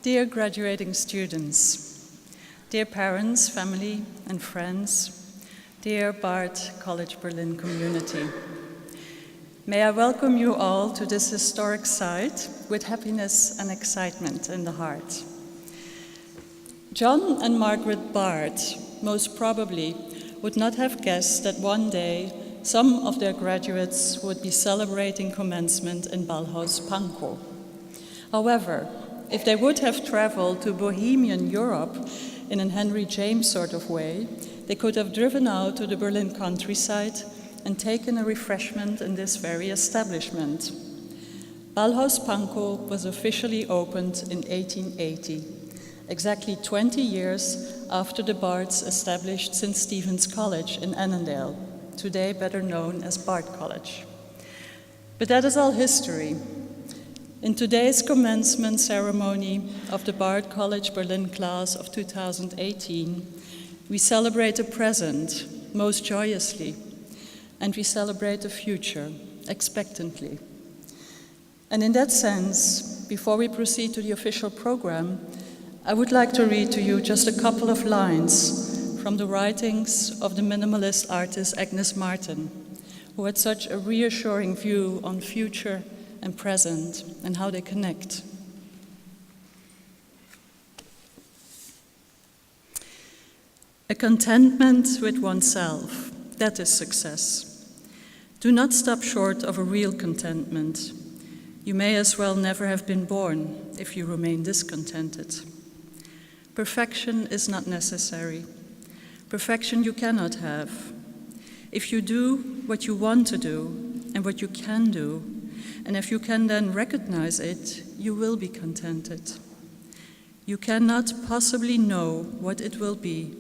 Dear graduating students, dear parents, family, and friends, dear Bard College Berlin community, may I welcome you all to this historic site with happiness and excitement in the heart. John and Margaret Bard most probably would not have guessed that one day some of their graduates would be celebrating commencement in Ballhaus Pankow. However, if they would have traveled to Bohemian Europe in an Henry James sort of way, they could have driven out to the Berlin countryside and taken a refreshment in this very establishment. Ballhaus Pankow was officially opened in 1880, exactly 20 years after the Bards established St. Stephen's College in Annandale, today better known as Bard College. But that is all history. In today's commencement ceremony of the Bard College Berlin class of 2018, we celebrate the present most joyously, and we celebrate the future expectantly. And in that sense, before we proceed to the official program, I would like to read to you just a couple of lines from the writings of the minimalist artist Agnes Martin, who had such a reassuring view on future and present and how they connect. A contentment with oneself, that is success. Do not stop short of a real contentment. You may as well never have been born if you remain discontented. Perfection is not necessary. Perfection you cannot have. If you do what you want to do and what you can do, and if you can then recognize it, you will be contented. You cannot possibly know what it will be,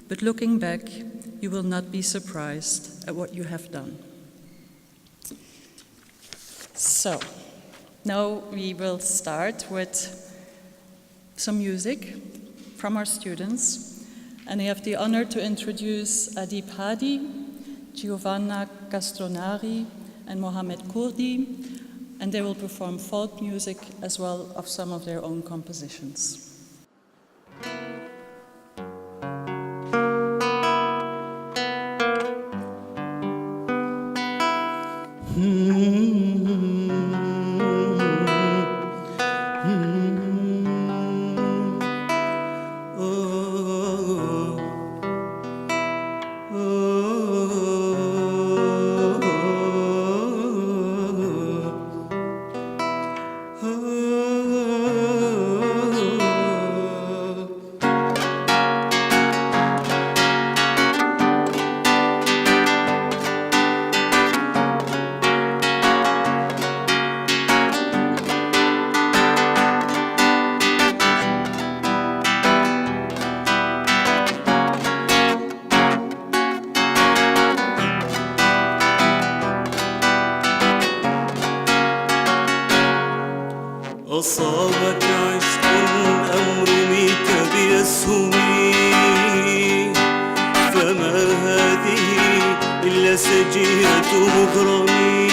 but looking back, you will not be surprised at what you have done. So, now we will start with some music from our students, and I have the honor to introduce Adeeb Hadi, Giovanna Castronari, and Mohamed Kurdi, and they will perform folk music as well as some of their own compositions. أصابك عشق أم رميت بأسهم فما هذه إلا سجية مغرمي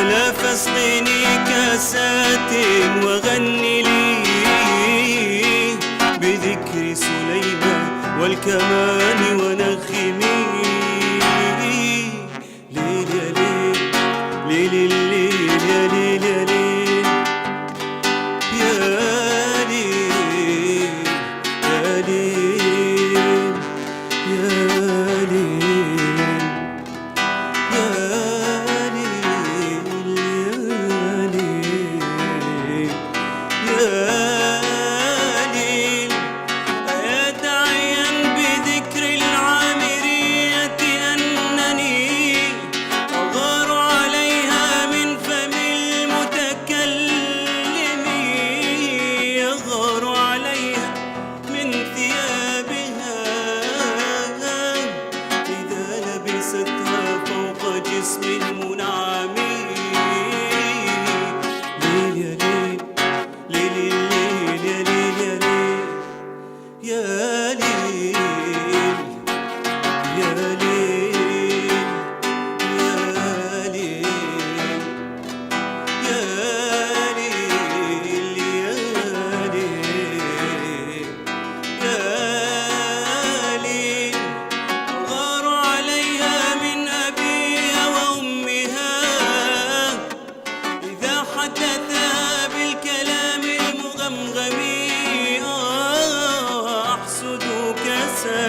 ألا فاسقني كاسات وغني لي بذكر سليمان والكمان ونغمي ليل يا ليل ليل الليل يا ليل يا ليل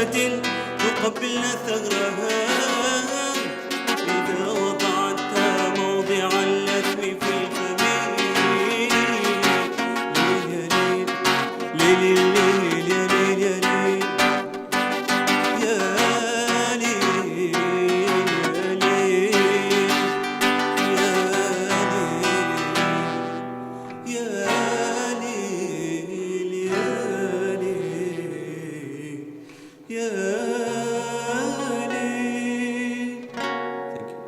حياة تقبلن ثغرها إذا وضعتها موضع اللثم في الفم. ليل يا ليل يا ليل يا ليل يا ليل يا ليل يا ليل يا ليل يا ليل. Thank you.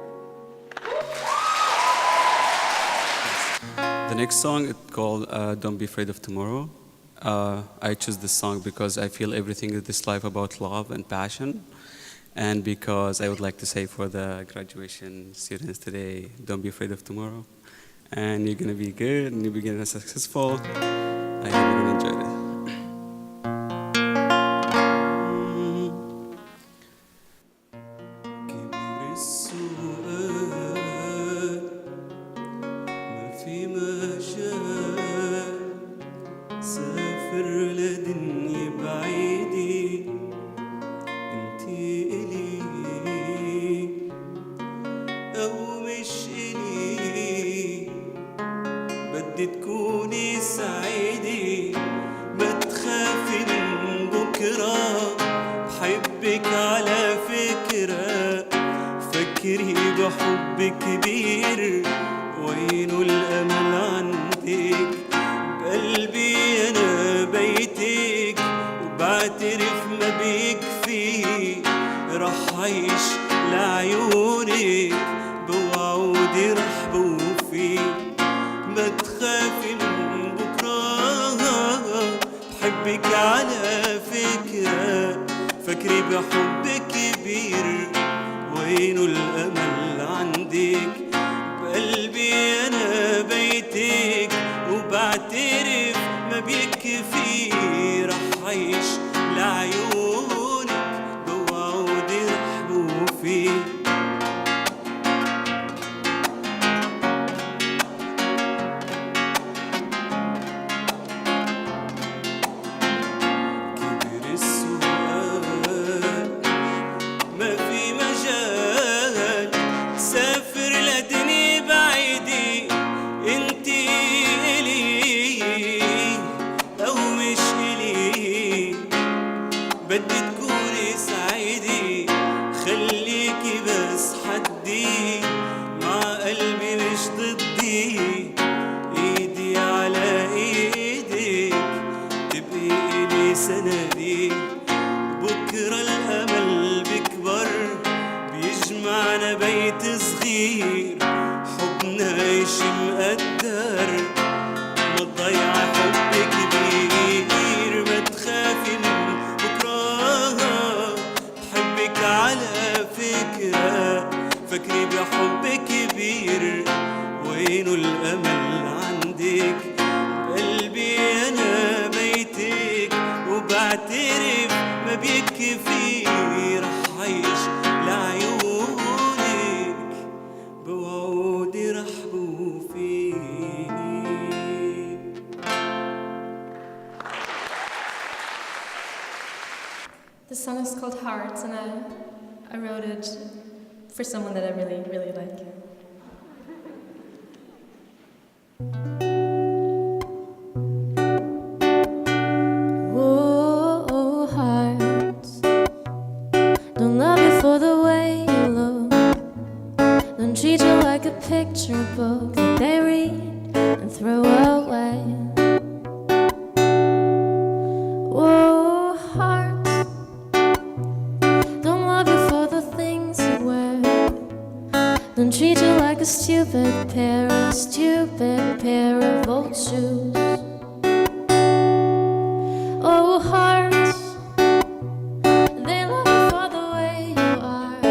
The next song is called Don't Be Afraid of Tomorrow. I choose this song because I feel everything in this life about love and passion, and because I would like to say for the graduation students today, don't be afraid of tomorrow, and you're gonna be good, and you're gonna be successful. I hope you're gonna enjoy it. كبر السؤال ما في مجال سافر لدنيا بعيدة انتي إلي أو مش إلي بدي تكوني سعيدة ما تخافي من بكرة بحبك على فكرة فكري بحب كبير وينو الأمل عندك بقلبي أنا بيتك وبعترف ما بيكفي رح عيش لعيونك بوعودي رح بوفي ما تخافي من بكرة بحبك على فكرة فكري بحب كبير وينو الأمل عندك بقلبي أنا بيتك وبعترف ما بيكفي رح عيش لعيونك بوعودي رح بوفي كبر السؤال ما في مجال سافر لدنيا بعيدة انتي إلي أو مش إلي بدي تكوني سعيدة خليكي بس حدي مع قلبي مش ضدي ايدي على ايدك تبقي إلي سندي بكرة الأمل بكبر بيجمعنا بيت صغير حبنا إشي مقدر ما تضيع حب كبير ما تخافي من بكرة بحبك على فكرة فكري بحب كبير وينو الأمل عندك بقلبي أنا بيتك وبعترف ما بيكفي رح عيش لعيونك بوعودي رح بوفيني. This song is called Hearts, and I wrote it for someone that I really, really like. Whoa, hearts, don't love you for the way you look. Don't treat you like a picture book that they read and throw away. Whoa, hearts, don't love you for the things you wear. Don't treat you like a stupid pair of old shoes. Oh, hearts, they love you for the way you are.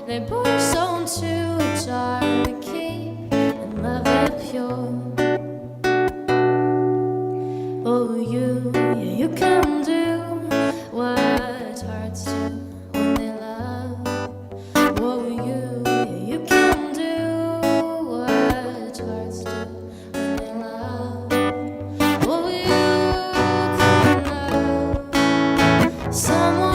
They pour your soul into a jar to keep and love it pure. Oh, yeah, you can do what hearts do when they love. Oh, yeah, you can do what hearts do when they love. Oh, you can love someone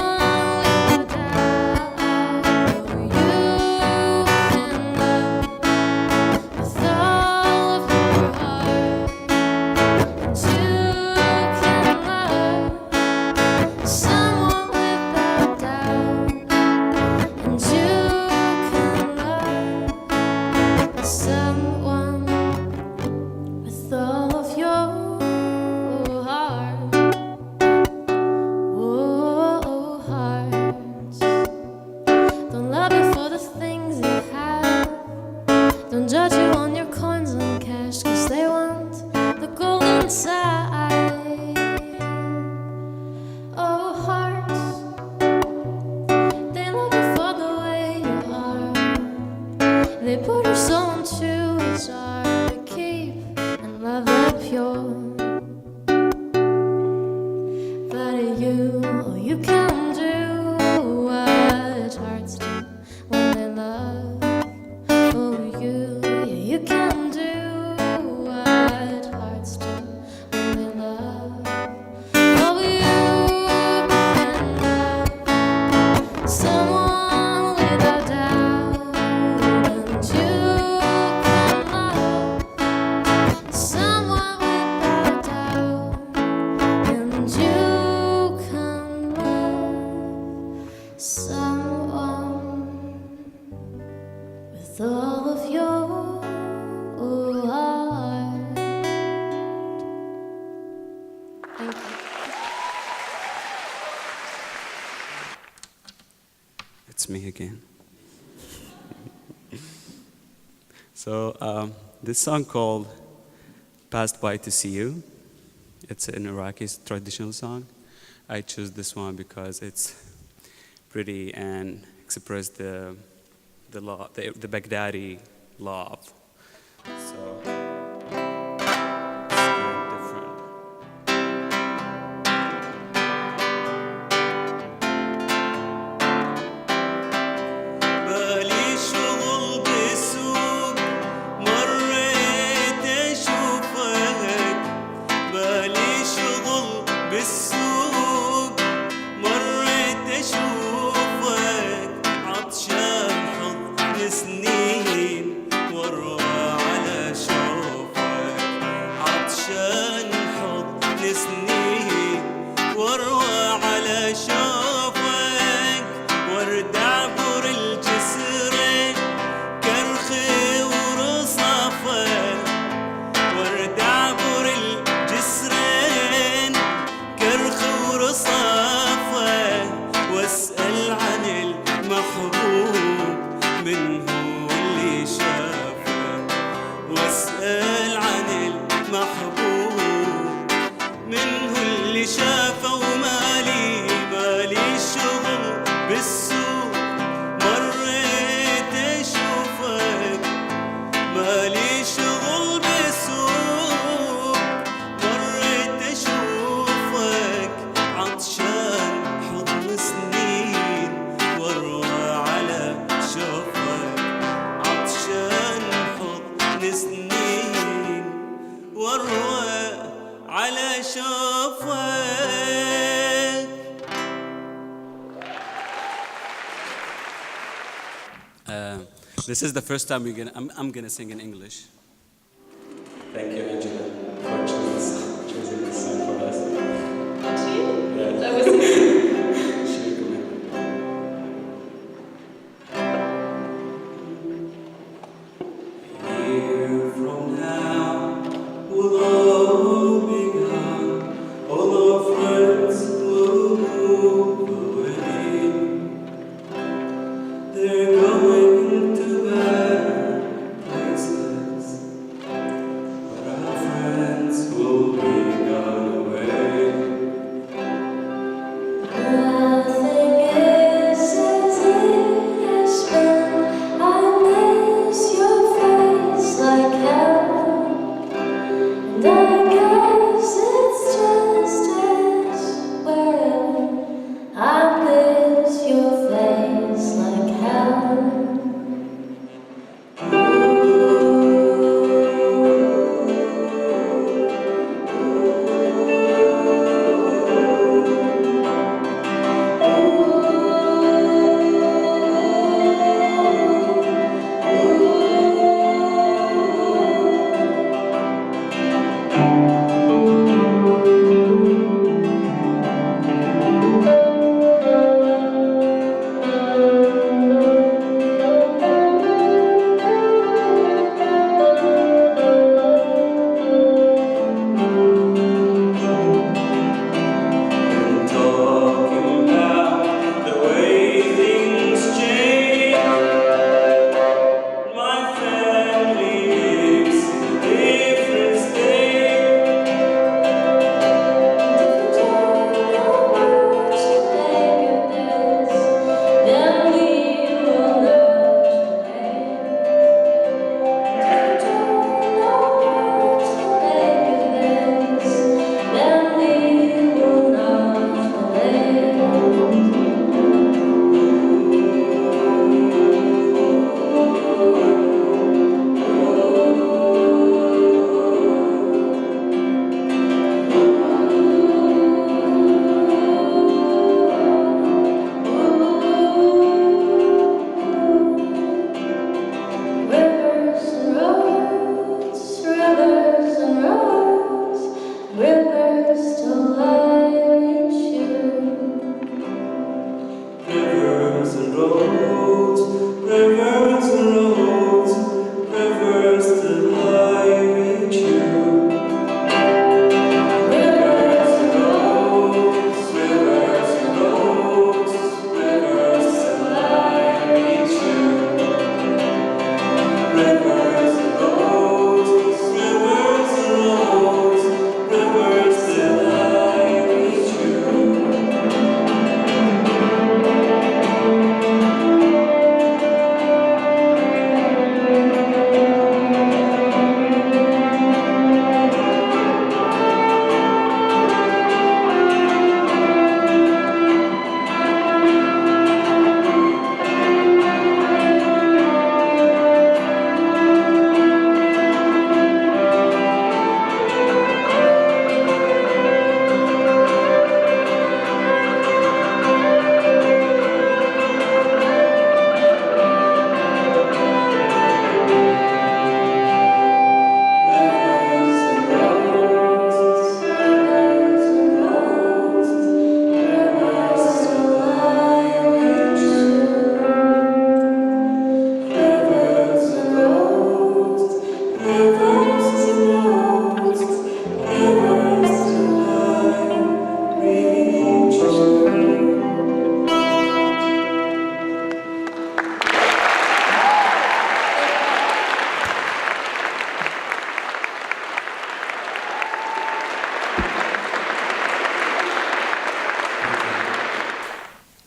you can do what hearts do when they love. Oh, you can do what hearts do when they love. Oh, you can love someone without doubt, and you can love someone without doubt, and you can love someone with all of your heart. Thank you. It's me again. So this song called Passed By to See You. It's an Iraqi traditional song. I chose this one because it's pretty and express the love, the Baghdadi love. So it's very different. بالي شغل بالسوق مريت أشوفك بالي شغل بالسوق مريت أشوفك عطشان حضن سنين واروى على شوفك عطشان حضن سنين واروى على شوفك ورد عبر الجسر كرخي ورصافك ورد عبر الجسرين كرخي ورصافك واسأل عن المحبوب من هو اللي شافك واسأل عن المحبوب من هو اللي شافه ومالي مالي شغل بالسوق مريت أشوفك مالي شغل بالسوق مريت أشوفك عطشان حضن سنين واروى على شوفك عطشان حضن سنين واروى على شوفك. This is the first time I'm gonna sing in English. Thank you, Angela, for choosing this song for us. Yeah. That was Sure, come in. A year from now will all be gone, all our friends will move away. They're going to better places, but our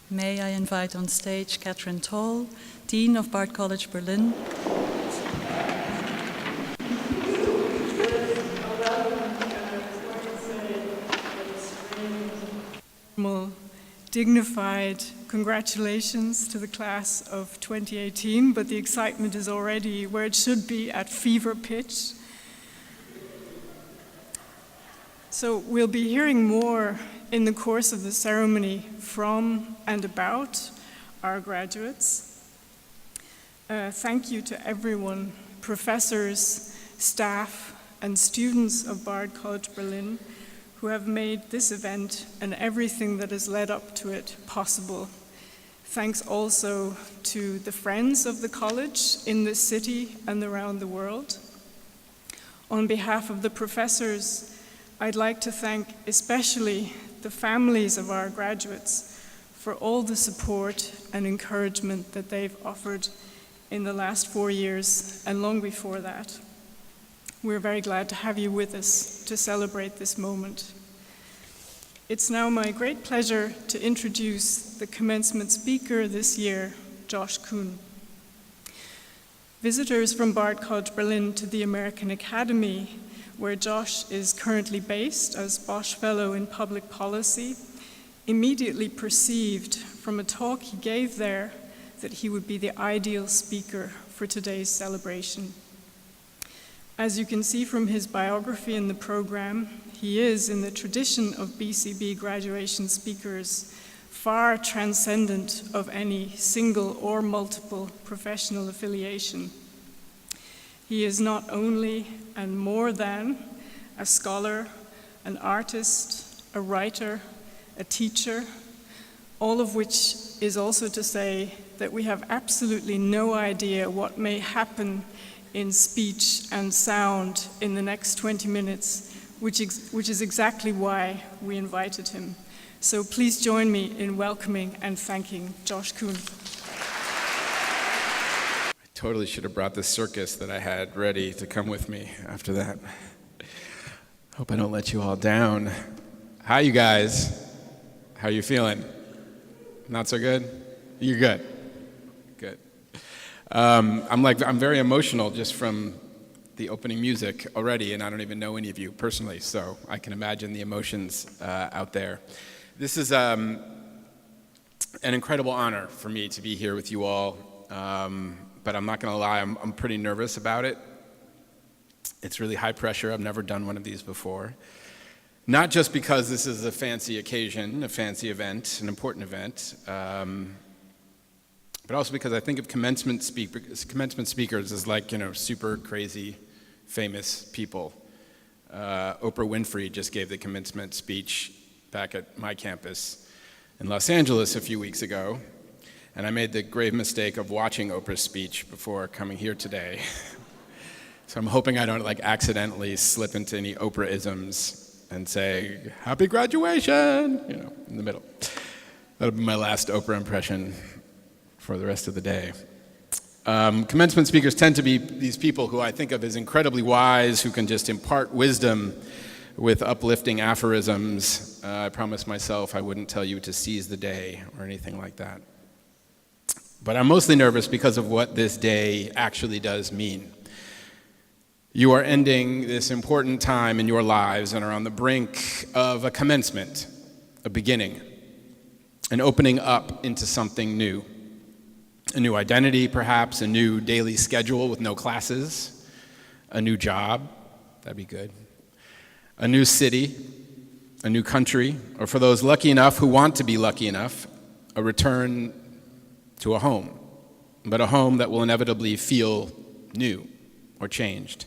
May I invite on stage Katrin Toal, Dean of Bard College Berlin. Dignified congratulations to the class of 2018, but the excitement is already where it should be, at fever pitch. So we'll be hearing more in the course of the ceremony from and about our graduates. Thank you to everyone, professors, staff, and students of Bard College Berlin, who have made this event and everything that has led up to it possible. Thanks also to the friends of the college in this city and around the world. On behalf of the professors, I'd like to thank especially the families of our graduates for all the support and encouragement that they've offered in the last 4 years and long before that. We're very glad to have you with us to celebrate this moment. It's now my great pleasure to introduce the commencement speaker this year, Josh Kuhn. Visitors from Bard College Berlin to the American Academy, where Josh is currently based as Bosch Fellow in Public Policy, immediately perceived from a talk he gave there that he would be the ideal speaker for today's celebration. As you can see from his biography in the program, he is, in the tradition of BCB graduation speakers, far transcendent of any single or multiple professional affiliation. He is not only and more than a scholar, an artist, a writer, a teacher, all of which is also to say that we have absolutely no idea what may happen in speech and sound in the next 20 minutes, which is exactly why we invited him. So please join me in welcoming and thanking Josh Kuhn. I totally should have brought the circus that I had ready to come with me after that. Hope I don't let you all down. Hi, you guys. How you feeling? Not so good? You're good. Good. I'm very emotional just from the opening music already, and I don't even know any of you personally, so I can imagine the emotions out there. This is an incredible honor for me to be here with you all, but I'm not going to lie, I'm pretty nervous about it. It's really high pressure. I've never done one of these before. Not just because this is a fancy occasion, a fancy event, an important event, but also because I think of commencement speakers as like, super crazy, famous people. Oprah Winfrey just gave the commencement speech back at my campus in Los Angeles a few weeks ago, and I made the grave mistake of watching Oprah's speech before coming here today. So I'm hoping I don't accidentally slip into any Oprah-isms and say, "Happy graduation," in the middle. That'll be my last Oprah impression for the rest of the day. Commencement speakers tend to be these people who I think of as incredibly wise, who can just impart wisdom with uplifting aphorisms. I promised myself I wouldn't tell you to seize the day or anything like that. But I'm mostly nervous because of what this day actually does mean. You are ending this important time in your lives and are on the brink of a commencement, a beginning, an opening up into something new. A new identity, perhaps, a new daily schedule with no classes, a new job, that'd be good, a new city, a new country, or for those lucky enough who want to be lucky enough, a return to a home, but a home that will inevitably feel new or changed.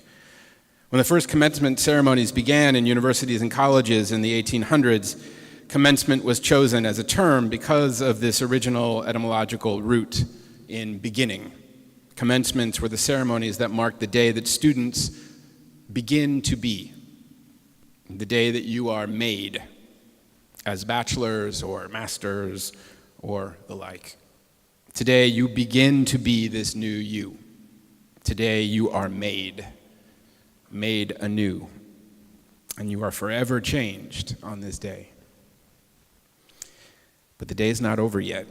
When the first commencement ceremonies began in universities and colleges in the 1800s, commencement was chosen as a term because of this original etymological root in beginning. Commencements were the ceremonies that marked the day that students begin to be, the day that you are made as bachelors or masters or the like. Today you begin to be this new you. Today you are made anew, and you are forever changed on this day. But the day is not over yet.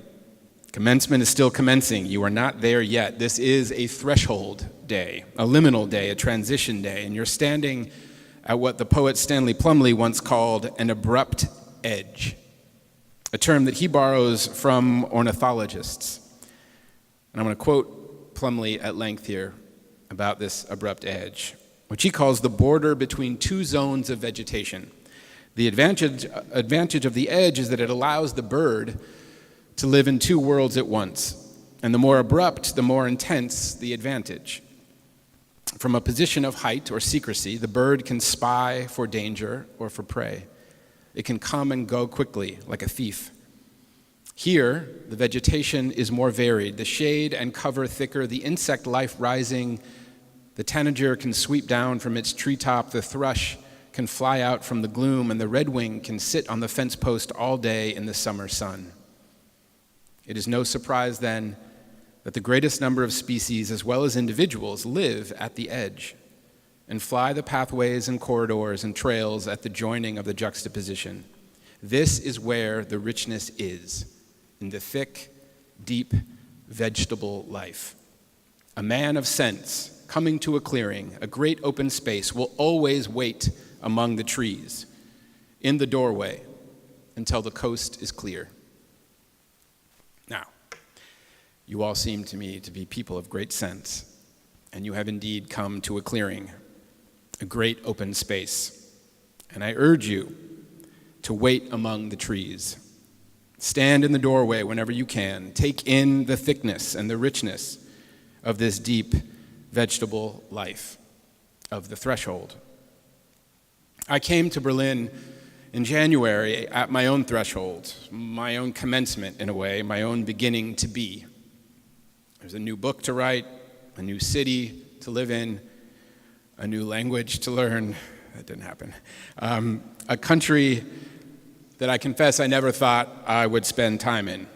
Commencement is still commencing. You are not there yet. This is a threshold day, a liminal day, a transition day, and you're standing at what the poet Stanley Plumley once called an abrupt edge, a term that he borrows from ornithologists. And I'm going to quote Plumley at length here about this abrupt edge, which he calls the border between two zones of vegetation. The advantage of the edge is that it allows the bird to live in two worlds at once, and the more abrupt, the more intense the advantage. From a position of height or secrecy, the bird can spy for danger or for prey. It can come and go quickly, like a thief. Here, the vegetation is more varied, the shade and cover thicker, the insect life rising, the tanager can sweep down from its treetop, the thrush can fly out from the gloom, and the redwing can sit on the fence post all day in the summer sun. It is no surprise, then, that the greatest number of species, as well as individuals, live at the edge and fly the pathways and corridors and trails at the joining of the juxtaposition. This is where the richness is, in the thick, deep, vegetable life. A man of sense, coming to a clearing, a great open space, will always wait among the trees, in the doorway, until the coast is clear. Now, you all seem to me to be people of great sense, and you have indeed come to a clearing, a great open space. And I urge you to wait among the trees. Stand in the doorway whenever you can. Take in the thickness and the richness of this deep vegetable life, of the threshold. I came to Berlin in January at my own threshold, my own commencement in a way, my own beginning to be. There's a new book to write, a new city to live in, a new language to learn. That didn't happen. A country that I confess I never thought I would spend time in.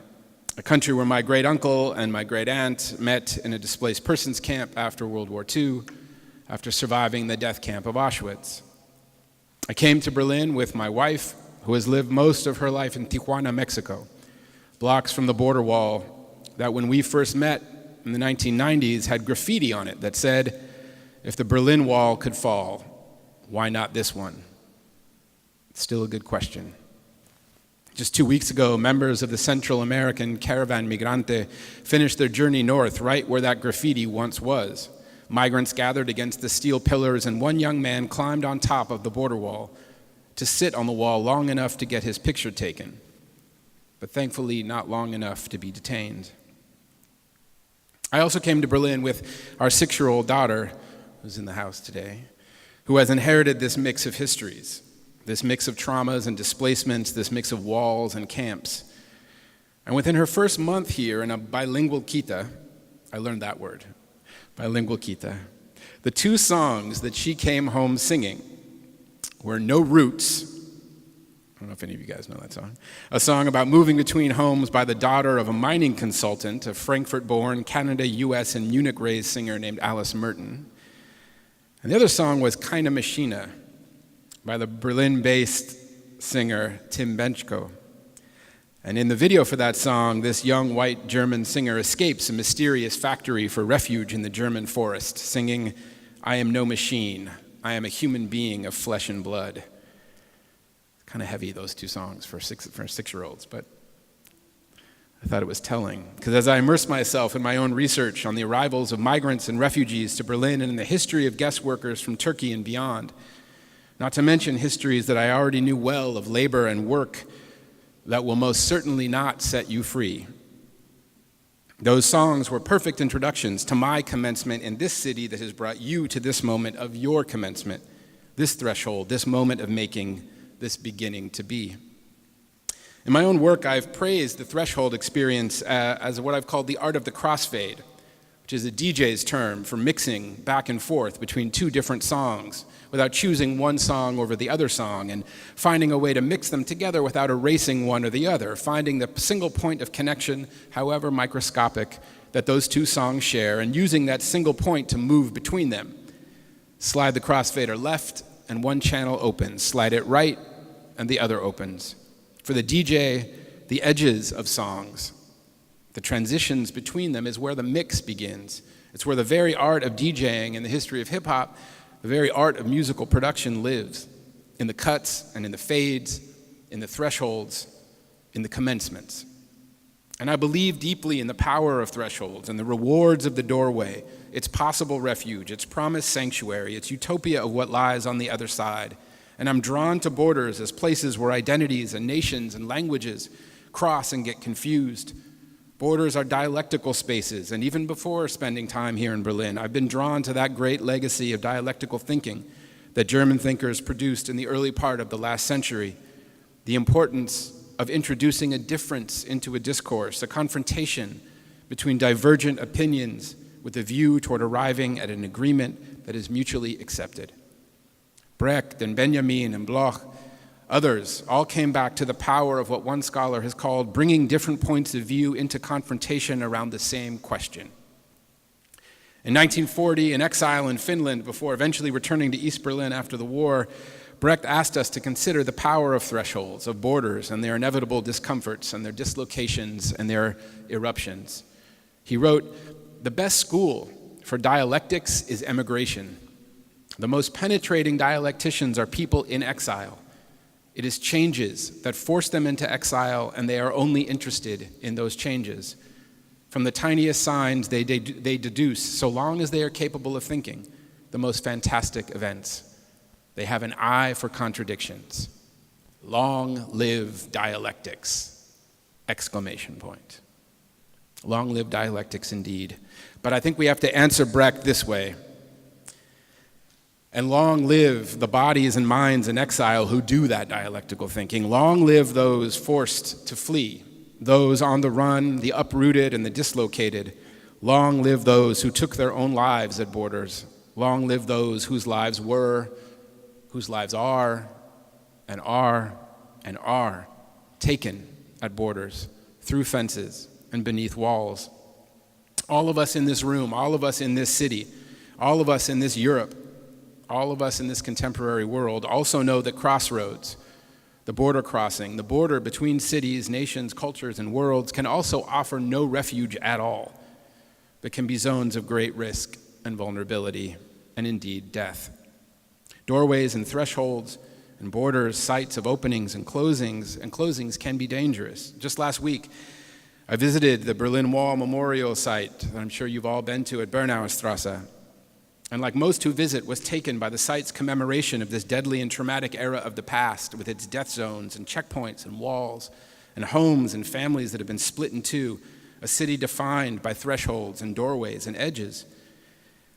A country where my great uncle and my great aunt met in a displaced persons camp after World War II, after surviving the death camp of Auschwitz. I came to Berlin with my wife, who has lived most of her life in Tijuana, Mexico, blocks from the border wall that when we first met in the 1990s had graffiti on it that said, "If the Berlin Wall could fall, why not this one?" It's still a good question. Just 2 weeks ago, members of the Central American Caravan Migrante finished their journey north, right where that graffiti once was. Migrants gathered against the steel pillars, and one young man climbed on top of the border wall to sit on the wall long enough to get his picture taken, but thankfully not long enough to be detained. I also came to Berlin with our 6-year-old daughter, who's in the house today, who has inherited this mix of histories, this mix of traumas and displacements, this mix of walls and camps. And within her first month here in a bilingual kita, I learned that word, bilingual kita, the 2 songs that she came home singing were No Roots, I don't know if any of you guys know that song, a song about moving between homes by the daughter of a mining consultant, a Frankfurt-born, Canada, US, and Munich-raised singer named Alice Merton. And the other song was Keine Maschine by the Berlin-based singer Tim Benchko. And in the video for that song, this young white German singer escapes a mysterious factory for refuge in the German forest, singing, "I am no machine, I am a human being of flesh and blood." Kind of heavy, those 2 songs for 6-year-olds, but I thought it was telling. Because as I immersed myself in my own research on the arrivals of migrants and refugees to Berlin and in the history of guest workers from Turkey and beyond, not to mention histories that I already knew well of labor and work that will most certainly not set you free. Those songs were perfect introductions to my commencement in this city that has brought you to this moment of your commencement, this threshold, this moment of making, this beginning to be. In my own work, I've praised the threshold experience as what I've called the art of the crossfade, which is a DJ's term for mixing back and forth between 2 different songs without choosing one song over the other song and finding a way to mix them together without erasing one or the other, finding the single point of connection, however microscopic, that those 2 songs share and using that single point to move between them. Slide the crossfader left and one channel opens. Slide it right and the other opens. For the DJ, the edges of songs, the transitions between them is where the mix begins. It's where the very art of DJing and the history of hip-hop, the very art of musical production lives, in the cuts and in the fades, in the thresholds, in the commencements. And I believe deeply in the power of thresholds and the rewards of the doorway, its possible refuge, its promised sanctuary, its utopia of what lies on the other side. And I'm drawn to borders as places where identities and nations and languages cross and get confused. Borders are dialectical spaces, and even before spending time here in Berlin, I've been drawn to that great legacy of dialectical thinking that German thinkers produced in the early part of the last century. The importance of introducing a difference into a discourse, a confrontation between divergent opinions with a view toward arriving at an agreement that is mutually accepted. Brecht and Benjamin and Bloch, others, all came back to the power of what one scholar has called bringing different points of view into confrontation around the same question. In 1940, in exile in Finland, before eventually returning to East Berlin after the war, Brecht asked us to consider the power of thresholds, of borders, and their inevitable discomforts and their dislocations and their eruptions. He wrote, "The best school for dialectics is emigration. The most penetrating dialecticians are people in exile. It is changes that force them into exile, and they are only interested in those changes. From the tiniest signs they deduce, so long as they are capable of thinking, the most fantastic events. They have an eye for contradictions. Long live dialectics! Exclamation point. Long live dialectics indeed. But I think we have to answer Brecht this way. And long live the bodies and minds in exile who do that dialectical thinking. Long live those forced to flee, those on the run, the uprooted and the dislocated. Long live those who took their own lives at borders. Long live those whose lives were, whose lives are taken at borders, through fences and beneath walls. All of us in this room, all of us in this city, all of us in this Europe, all of us in this contemporary world also know that crossroads, the border crossing, the border between cities, nations, cultures, and worlds can also offer no refuge at all, but can be zones of great risk and vulnerability, and indeed death. Doorways and thresholds and borders, sites of openings and closings can be dangerous. Just last week, I visited the Berlin Wall Memorial site that I'm sure you've all been to at Bernauerstrasse. And like most who visit, was taken by the site's commemoration of this deadly and traumatic era of the past, with its death zones and checkpoints and walls and homes and families that have been split in two, a city defined by thresholds and doorways and edges.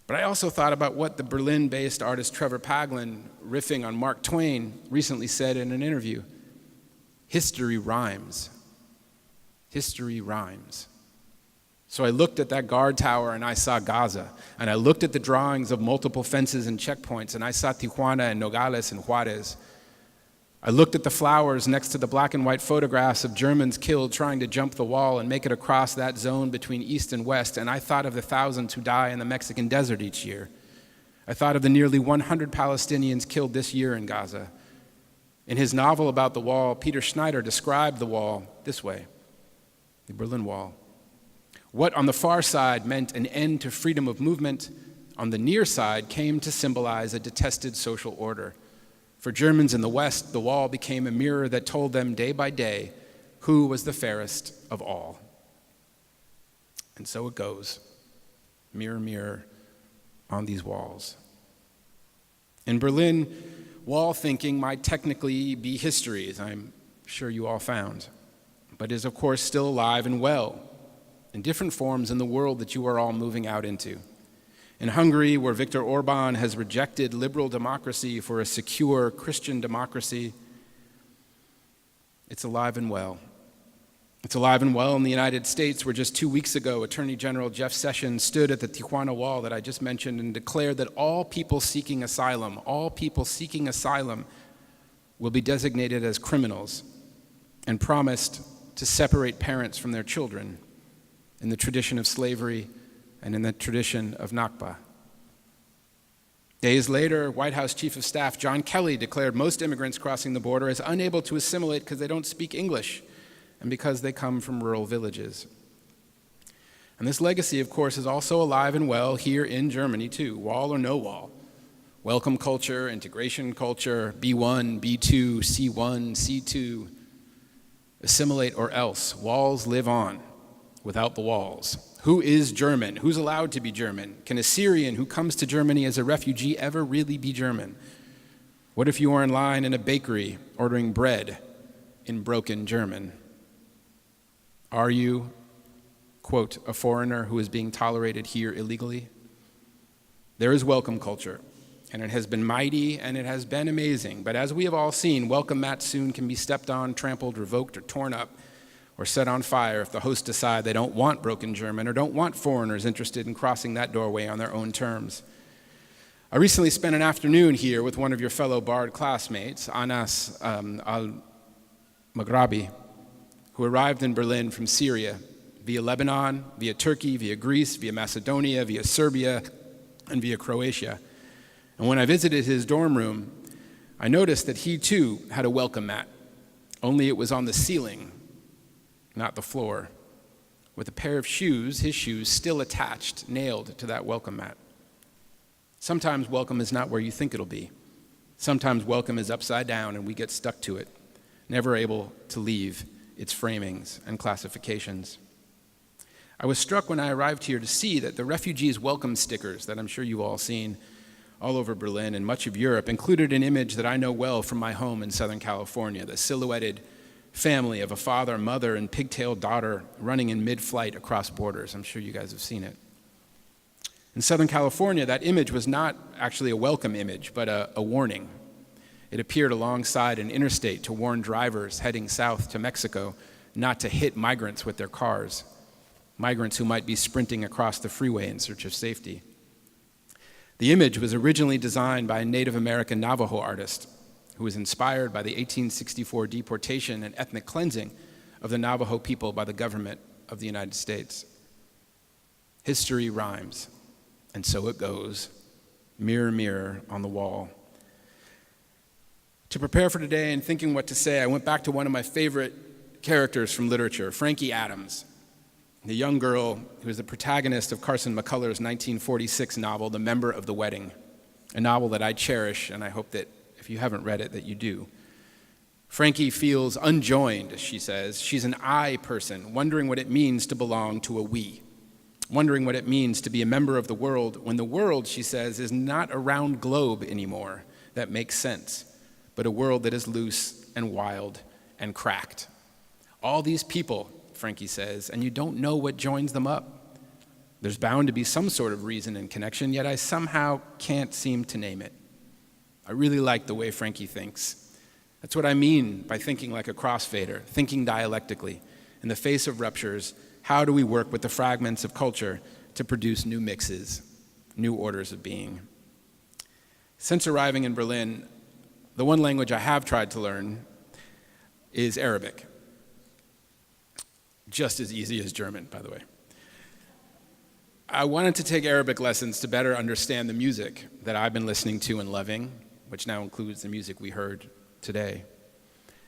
But I also thought about what the Berlin-based artist Trevor Paglen, riffing on Mark Twain, recently said in an interview. History rhymes. History rhymes. So I looked at that guard tower and I saw Gaza, and I looked at the drawings of multiple fences and checkpoints and I saw Tijuana and Nogales and Juarez. I looked at the flowers next to the black and white photographs of Germans killed trying to jump the wall and make it across that zone between East and West, and I thought of the thousands who die in the Mexican desert each year. I thought of the nearly 100 Palestinians killed this year in Gaza. In his novel about the wall, Peter Schneider described the wall this way, the Berlin Wall. What on the far side meant an end to freedom of movement, on the near side came to symbolize a detested social order. For Germans in the West, the wall became a mirror that told them day by day who was the fairest of all. And so it goes, mirror, mirror on these walls. In Berlin, wall thinking might technically be history, as I'm sure you all found, but is of course still alive and well in different forms in the world that you are all moving out into. In Hungary, where Viktor Orban has rejected liberal democracy for a secure Christian democracy, it's alive and well. It's alive and well in the United States, where just 2 weeks ago, Attorney General Jeff Sessions stood at the Tijuana wall that I just mentioned and declared that all people seeking asylum will be designated as criminals and promised to separate parents from their children in the tradition of slavery and in the tradition of Nakba. Days later, White House Chief of Staff John Kelly declared most immigrants crossing the border as unable to assimilate because they don't speak English, and because they come from rural villages. And this legacy, of course, is also alive and well here in Germany, too, wall or no wall. Welcome culture, integration culture, B1, B2, C1, C2. Assimilate or else. Walls live on without the walls. Who is German? Who's allowed to be German? Can a Syrian who comes to Germany as a refugee ever really be German? What if you are in line in a bakery ordering bread in broken German? Are you, quote, a foreigner who is being tolerated here illegally? There is welcome culture, and it has been mighty and it has been amazing. But as we have all seen, welcome mats soon can be stepped on, trampled, revoked, or torn up, or set on fire if the hosts decide they don't want broken German or don't want foreigners interested in crossing that doorway on their own terms. I recently spent an afternoon here with one of your fellow Bard classmates, Anas al-Maghrabi, who arrived in Berlin from Syria via Lebanon, via Turkey, via Greece, via Macedonia, via Serbia, and via Croatia. And when I visited his dorm room, I noticed that he too had a welcome mat, only it was on the ceiling, not the floor, with a pair of shoes, his shoes, still attached, nailed to that welcome mat. Sometimes welcome is not where you think it'll be. Sometimes welcome is upside down and we get stuck to it, never able to leave its framings and classifications. I was struck when I arrived here to see that the refugees' welcome stickers that I'm sure you've all seen all over Berlin and much of Europe included an image that I know well from my home in Southern California, the silhouetted family of a father, mother, and pigtailed daughter running in mid-flight across borders. I'm sure you guys have seen it. In Southern California, that image was not actually a welcome image, but a warning. It appeared alongside an interstate to warn drivers heading south to Mexico not to hit migrants with their cars, migrants who might be sprinting across the freeway in search of safety. The image was originally designed by a Native American Navajo artist who was inspired by the 1864 deportation and ethnic cleansing of the Navajo people by the government of the United States. History rhymes, and so it goes. Mirror, mirror on the wall. To prepare for today and thinking what to say, I went back to one of my favorite characters from literature, Frankie Adams, the young girl who is the protagonist of Carson McCullers' 1946 novel, The Member of the Wedding, a novel that I cherish, and I hope that if you haven't read it, that you do. Frankie feels unjoined, she says. She's an I person, wondering what it means to belong to a we, wondering what it means to be a member of the world when the world, she says, is not a round globe anymore that makes sense, but a world that is loose and wild and cracked. All these people, Frankie says, and you don't know what joins them up. There's bound to be some sort of reason and connection, yet I somehow can't seem to name it. I really like the way Frankie thinks. That's what I mean by thinking like a crossfader, thinking dialectically. In the face of ruptures, how do we work with the fragments of culture to produce new mixes, new orders of being? Since arriving in Berlin, the one language I have tried to learn is Arabic. Just as easy as German, by the way. I wanted to take Arabic lessons to better understand the music that I've been listening to and loving, which now includes the music we heard today,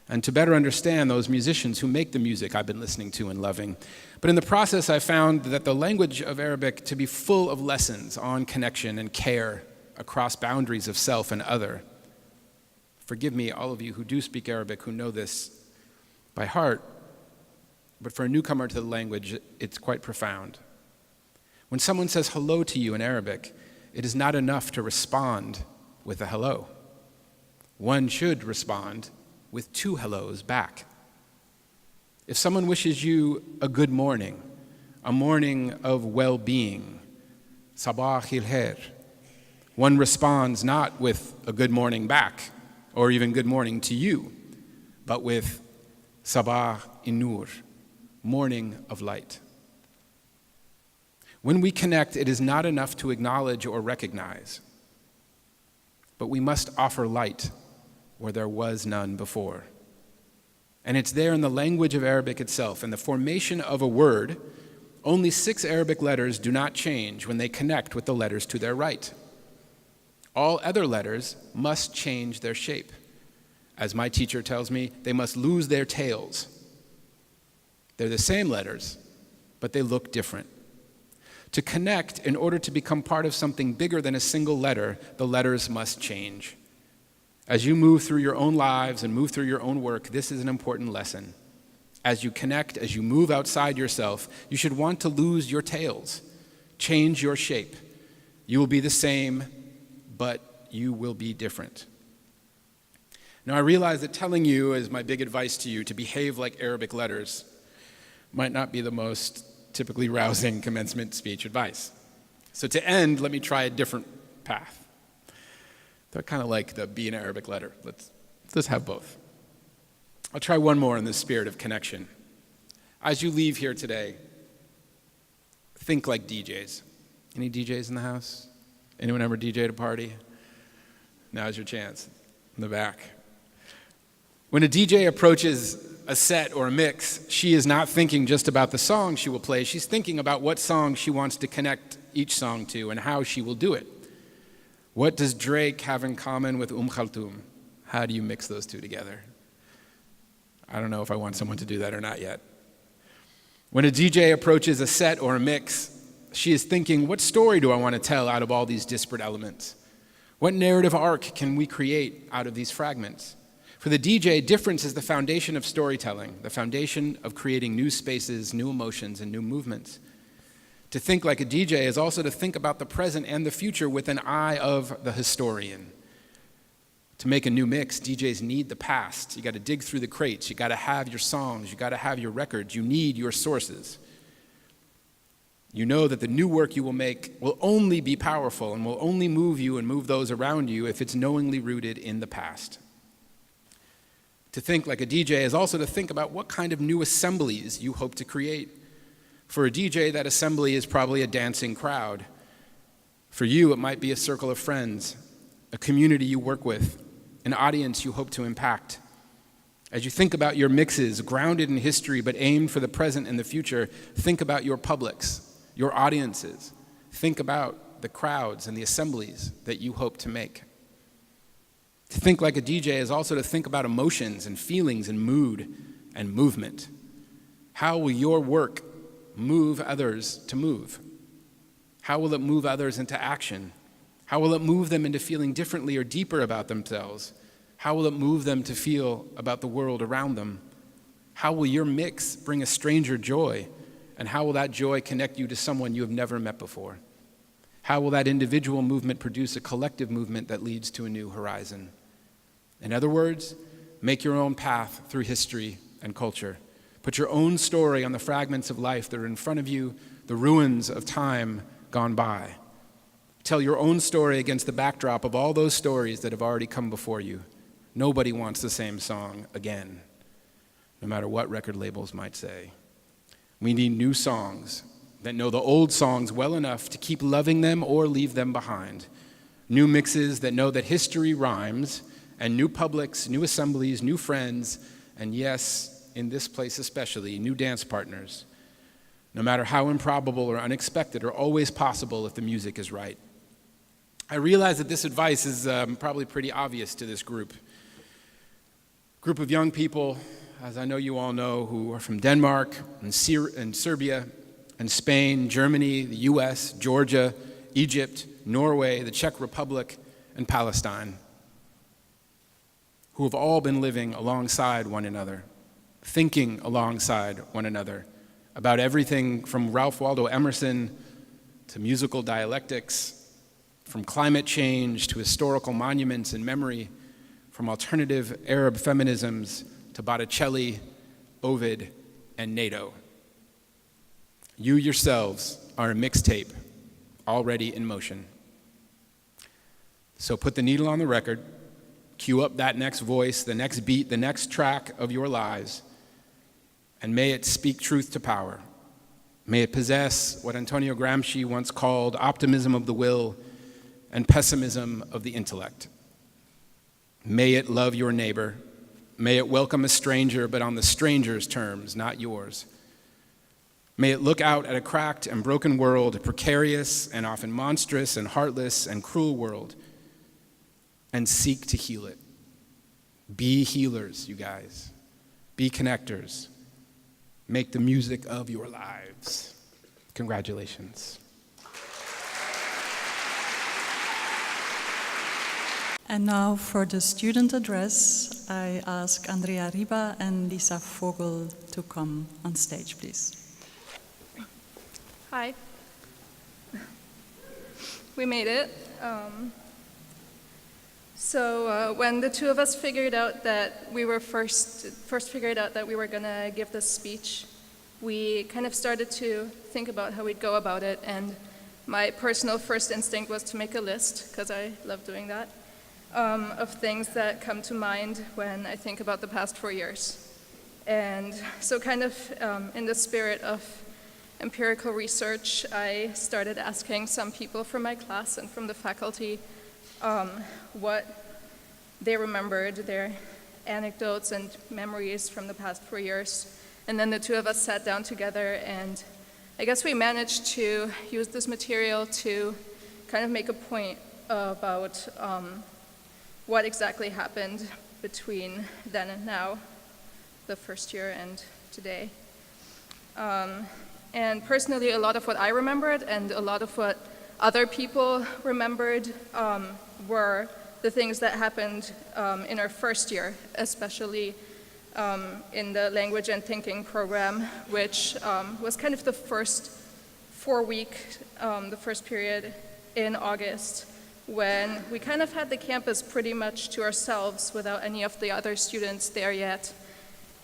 and to better understand those musicians who make the music I've been listening to and loving. But in the process, I found that the language of Arabic to be full of lessons on connection and care across boundaries of self and other. Forgive me, all of you who do speak Arabic, who know this by heart, but for a newcomer to the language, it's quite profound. When someone says hello to you in Arabic, it is not enough to respond with a hello. One should respond with two hellos back. If someone wishes you a good morning, a morning of well-being, sabah il-khair, one responds not with a good morning back, or even good morning to you, but with sabah in-nur, morning of light. When we connect, it is not enough to acknowledge or recognize, but we must offer light where there was none before. And it's there in the language of Arabic itself. In the formation of a word, only 6 Arabic letters do not change when they connect with the letters to their right. All other letters must change their shape. As my teacher tells me, they must lose their tails. They're the same letters, but they look different. To connect, in order to become part of something bigger than a single letter, the letters must change. As you move through your own lives and move through your own work, this is an important lesson. As you connect, as you move outside yourself, you should want to lose your tails, change your shape. You will be the same, but you will be different. Now, I realize that telling you, as my big advice to you, to behave like Arabic letters might not be the most typically rousing commencement speech advice. So to end, let me try a different path. They're kind of like the be an Arabic letter. Let's have both. I'll try one more in the spirit of connection. As you leave here today, think like DJs. Any DJs in the house? Anyone ever DJ'd a party? Now's your chance. In the back. When a DJ approaches a set or a mix, she is not thinking just about the song she will play. She's thinking about what song she wants to connect each song to and how she will do it. What does Drake have in common with Khalthum? How do you mix those two together? I don't know if I want someone to do that or not yet. When a DJ approaches a set or a mix, she is thinking, what story do I want to tell out of all these disparate elements? What narrative arc can we create out of these fragments? For the DJ, difference is the foundation of storytelling, the foundation of creating new spaces, new emotions, and new movements. To think like a DJ is also to think about the present and the future with an eye of the historian. To make a new mix, DJs need the past. You got to dig through the crates. You got to have your songs. You got to have your records. You need your sources. You know that the new work you will make will only be powerful and will only move you and move those around you if it's knowingly rooted in the past. To think like a DJ is also to think about what kind of new assemblies you hope to create. For a DJ, that assembly is probably a dancing crowd. For you, it might be a circle of friends, a community you work with, an audience you hope to impact. As you think about your mixes, grounded in history but aimed for the present and the future, think about your publics, your audiences. Think about the crowds and the assemblies that you hope to make. To think like a DJ is also to think about emotions and feelings and mood and movement. How will your work move others to move? How will it move others into action? How will it move them into feeling differently or deeper about themselves? How will it move them to feel about the world around them? How will your mix bring a stranger joy? And how will that joy connect you to someone you have never met before? How will that individual movement produce a collective movement that leads to a new horizon? In other words, make your own path through history and culture. Put your own story on the fragments of life that are in front of you, the ruins of time gone by. Tell your own story against the backdrop of all those stories that have already come before you. Nobody wants the same song again, no matter what record labels might say. We need new songs that know the old songs well enough to keep loving them or leave them behind. New mixes that know that history rhymes, and new publics, new assemblies, new friends, and yes, in this place especially, new dance partners, no matter how improbable or unexpected, are always possible if the music is right. I realize that this advice is probably pretty obvious to this group of young people, as I know you all know, who are from Denmark and Serbia and Spain, Germany, the US, Georgia, Egypt, Norway, the Czech Republic, and Palestine, who have all been living alongside one another, thinking alongside one another about everything from Ralph Waldo Emerson to musical dialectics, from climate change to historical monuments and memory, from alternative Arab feminisms to Botticelli, Ovid, and NATO. You yourselves are a mixtape already in motion. So put the needle on the record, cue up that next voice, the next beat, the next track of your lives, and may it speak truth to power. May it possess what Antonio Gramsci once called optimism of the will and pessimism of the intellect. May it love your neighbor. May it welcome a stranger, but on the stranger's terms, not yours. May it look out at a cracked and broken world, a precarious and often monstrous and heartless and cruel world, and seek to heal it. Be healers, you guys. Be connectors. make the music of your lives. Congratulations. And now for the student address, I ask Andrea Riba and Lisa Vogel to come on stage, please. Hi. We made it. So when the two of us figured out that we were first figured out that we were gonna give this speech, we kind of started to think about how we'd go about it, and my personal first instinct was to make a list, because I love doing that, of things that come to mind when I think about the past 4 years. And so kind of in the spirit of empirical research, I started asking some people from my class and from the faculty what they remembered, their anecdotes and memories from the past 4 years. And then the two of us sat down together, and I guess we managed to use this material to kind of make a point about what exactly happened between then and now, the first year and today. And personally, a lot of what I remembered and a lot of what other people remembered were the things that happened in our first year, especially in the language and thinking program, which was kind of the first 4 week, the first period in August, when we kind of had the campus pretty much to ourselves without any of the other students there yet.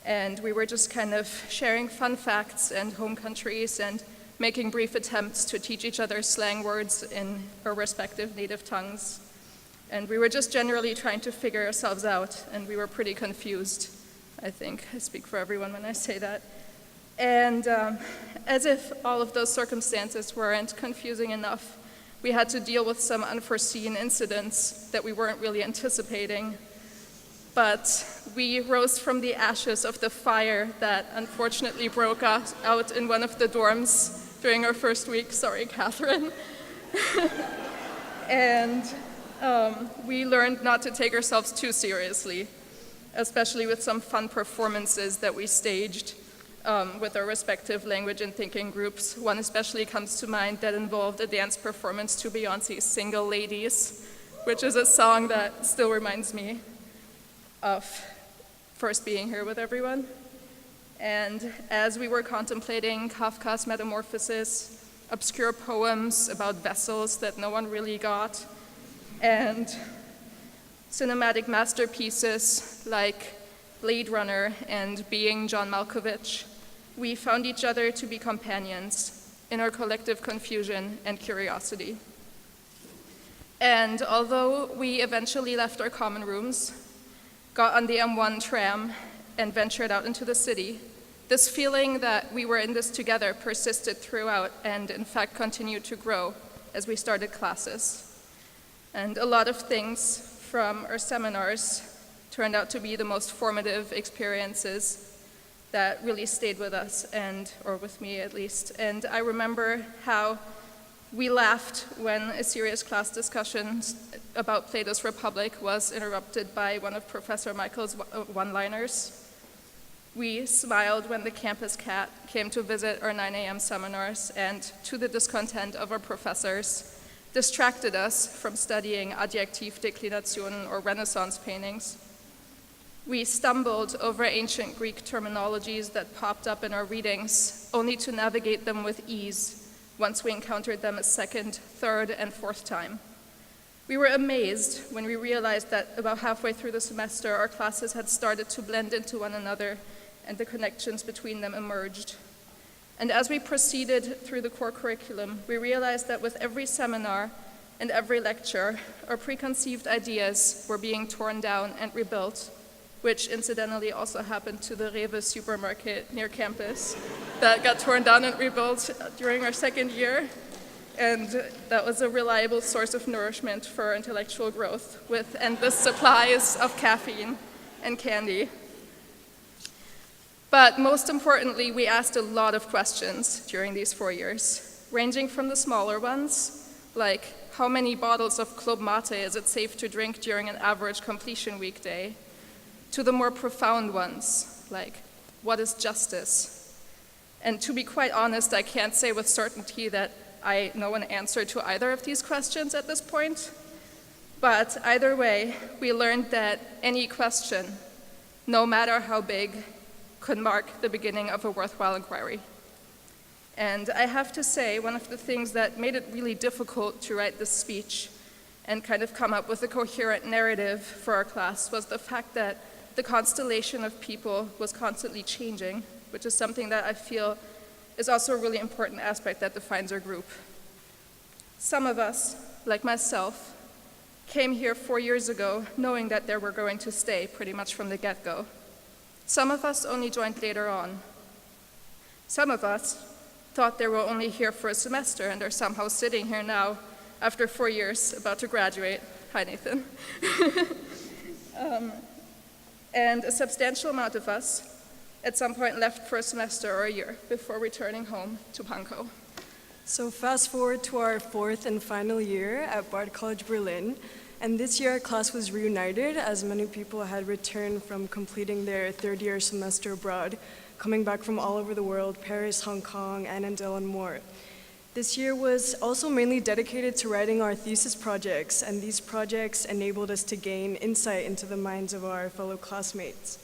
And we were just kind of sharing fun facts and home countries and making brief attempts to teach each other slang words in our respective native tongues. And we were just generally trying to figure ourselves out, and we were pretty confused. I think I speak for everyone when I say that. And as if all of those circumstances weren't confusing enough, we had to deal with some unforeseen incidents that we weren't really anticipating. But we rose from the ashes of the fire that unfortunately broke out in one of the dorms during our first week. Sorry, Catherine. And we learned not to take ourselves too seriously, especially with some fun performances that we staged with our respective language and thinking groups. One especially comes to mind that involved a dance performance to Beyoncé's Single Ladies, which is a song that still reminds me of first being here with everyone. And as we were contemplating Kafka's Metamorphosis, obscure poems about vessels that no one really got, and cinematic masterpieces like Blade Runner and Being John Malkovich, we found each other to be companions in our collective confusion and curiosity. And although we eventually left our common rooms, got on the M1 tram, and ventured out into the city, this feeling that we were in this together persisted throughout and in fact continued to grow as we started classes. And a lot of things from our seminars turned out to be the most formative experiences that really stayed with us, or with me at least. And I remember how we laughed when a serious class discussion about Plato's Republic was interrupted by one of Professor Michael's one-liners. We smiled when the campus cat came to visit our 9 a.m. seminars and, to the discontent of our professors, distracted us from studying Adjektiv Deklinationen or Renaissance paintings. We stumbled over ancient Greek terminologies that popped up in our readings, only to navigate them with ease once we encountered them a second, third, and fourth time. We were amazed when we realized that about halfway through the semester, our classes had started to blend into one another and the connections between them emerged. And as we proceeded through the core curriculum, we realized that with every seminar and every lecture, our preconceived ideas were being torn down and rebuilt, which incidentally also happened to the Rewe supermarket near campus that got torn down and rebuilt during our second year. And that was a reliable source of nourishment for our intellectual growth, with endless supplies of caffeine and candy. But most importantly, we asked a lot of questions during these 4 years, ranging from the smaller ones, like how many bottles of Club Mate is it safe to drink during an average completion weekday, to the more profound ones, like what is justice? And to be quite honest, I can't say with certainty that I know an answer to either of these questions at this point. But either way, we learned that any question, no matter how big, could mark the beginning of a worthwhile inquiry. And I have to say, one of the things that made it really difficult to write this speech and kind of come up with a coherent narrative for our class was the fact that the constellation of people was constantly changing, which is something that I feel is also a really important aspect that defines our group. Some of us, like myself, came here 4 years ago knowing that they were going to stay pretty much from the get-go. Some of us only joined later on. Some of us thought they were only here for a semester and are somehow sitting here now after 4 years, about to graduate. Hi, Nathan. And a substantial amount of us at some point left for a semester or a year before returning home to Pankow. So fast forward to our 4th and final year at Bard College Berlin, and this year our class was reunited as many people had returned from completing their 3rd-year semester abroad, coming back from all over the world, Paris, Hong Kong, Annandale, and more. This year was also mainly dedicated to writing our thesis projects, and these projects enabled us to gain insight into the minds of our fellow classmates.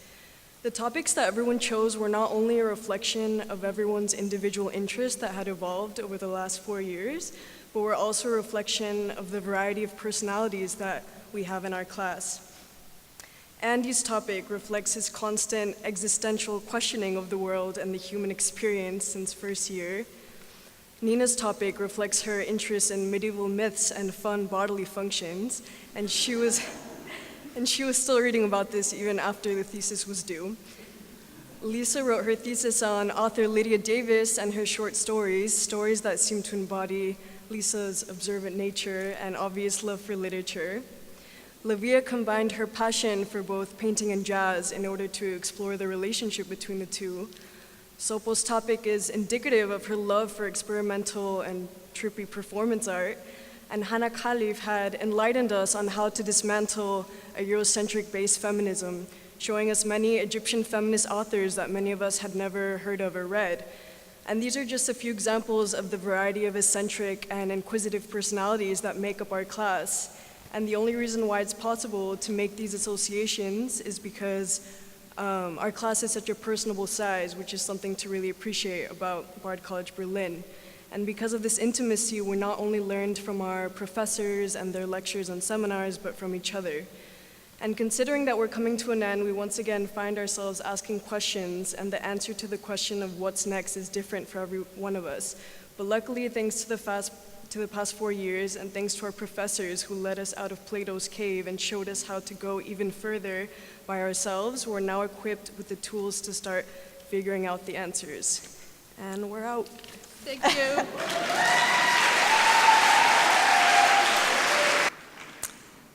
The topics that everyone chose were not only a reflection of everyone's individual interests that had evolved over the last 4 years, but were also a reflection of the variety of personalities that we have in our class. Andy's topic reflects his constant existential questioning of the world and the human experience since first year. Nina's topic reflects her interest in medieval myths and fun bodily functions, and she was still reading about this even after the thesis was due. Lisa wrote her thesis on author Lydia Davis and her short stories that seem to embody Lisa's observant nature and obvious love for literature. Lavia combined her passion for both painting and jazz in order to explore the relationship between the two. Sopo's topic is indicative of her love for experimental and trippy performance art, and Hannah Khalif had enlightened us on how to dismantle a Eurocentric-based feminism, showing us many Egyptian feminist authors that many of us had never heard of or read. And these are just a few examples of the variety of eccentric and inquisitive personalities that make up our class. And the only reason why it's possible to make these associations is because our class is such a personable size, which is something to really appreciate about Bard College Berlin. And because of this intimacy, we not only learned from our professors and their lectures and seminars, but from each other. And considering that we're coming to an end, we once again find ourselves asking questions, and the answer to the question of what's next is different for every one of us. But luckily, thanks to the past 4 years, and thanks to our professors who led us out of Plato's cave and showed us how to go even further by ourselves, we're now equipped with the tools to start figuring out the answers. And we're out. Thank you.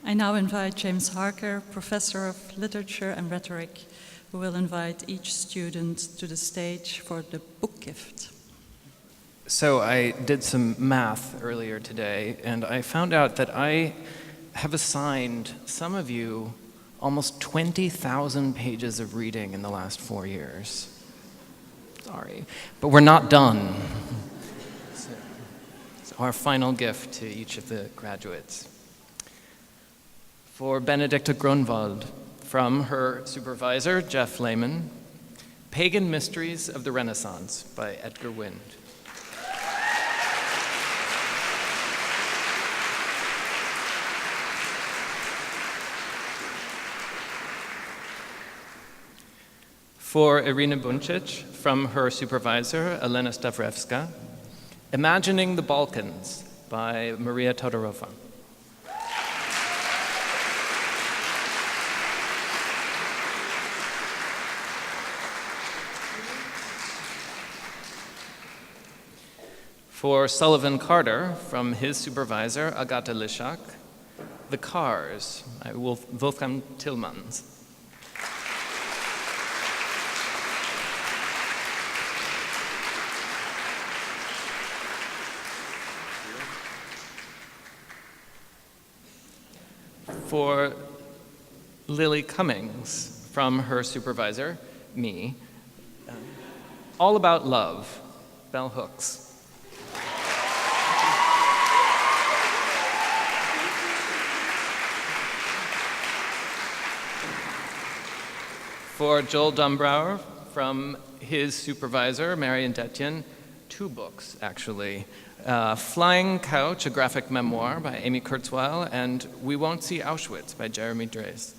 I now invite James Harker, Professor of Literature and Rhetoric, who will invite each student to the stage for the book gift. So I did some math earlier today, and I found out that I have assigned some of you almost 20,000 pages of reading in the last 4 years. Sorry, but we're not done. It's our final gift to each of the graduates. For Benedicta Grunwald, from her supervisor, Jeff Lehman, Pagan Mysteries of the Renaissance by Edgar Wind. For Irina Buncic, from her supervisor, Elena Stavrevska, Imagining the Balkans by Maria Todorova. For Sullivan Carter, from his supervisor, Agata Lishak, The Cars by Wolfgang Tillmans. For Lily Cummings, from her supervisor, me, All About Love, bell hooks. For Joel Dumbrower, from his supervisor, Marion Detjen, 2 books, actually. Flying Couch, a graphic memoir by Amy Kurzweil, and We Won't See Auschwitz by Jeremy Drace.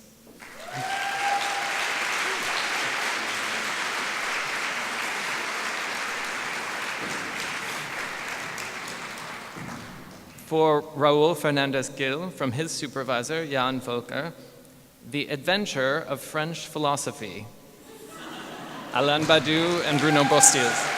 For Raul Fernandez-Gil, from his supervisor, Jan Volker, The Adventure of French Philosophy, Alain Badiou and Bruno Bostils.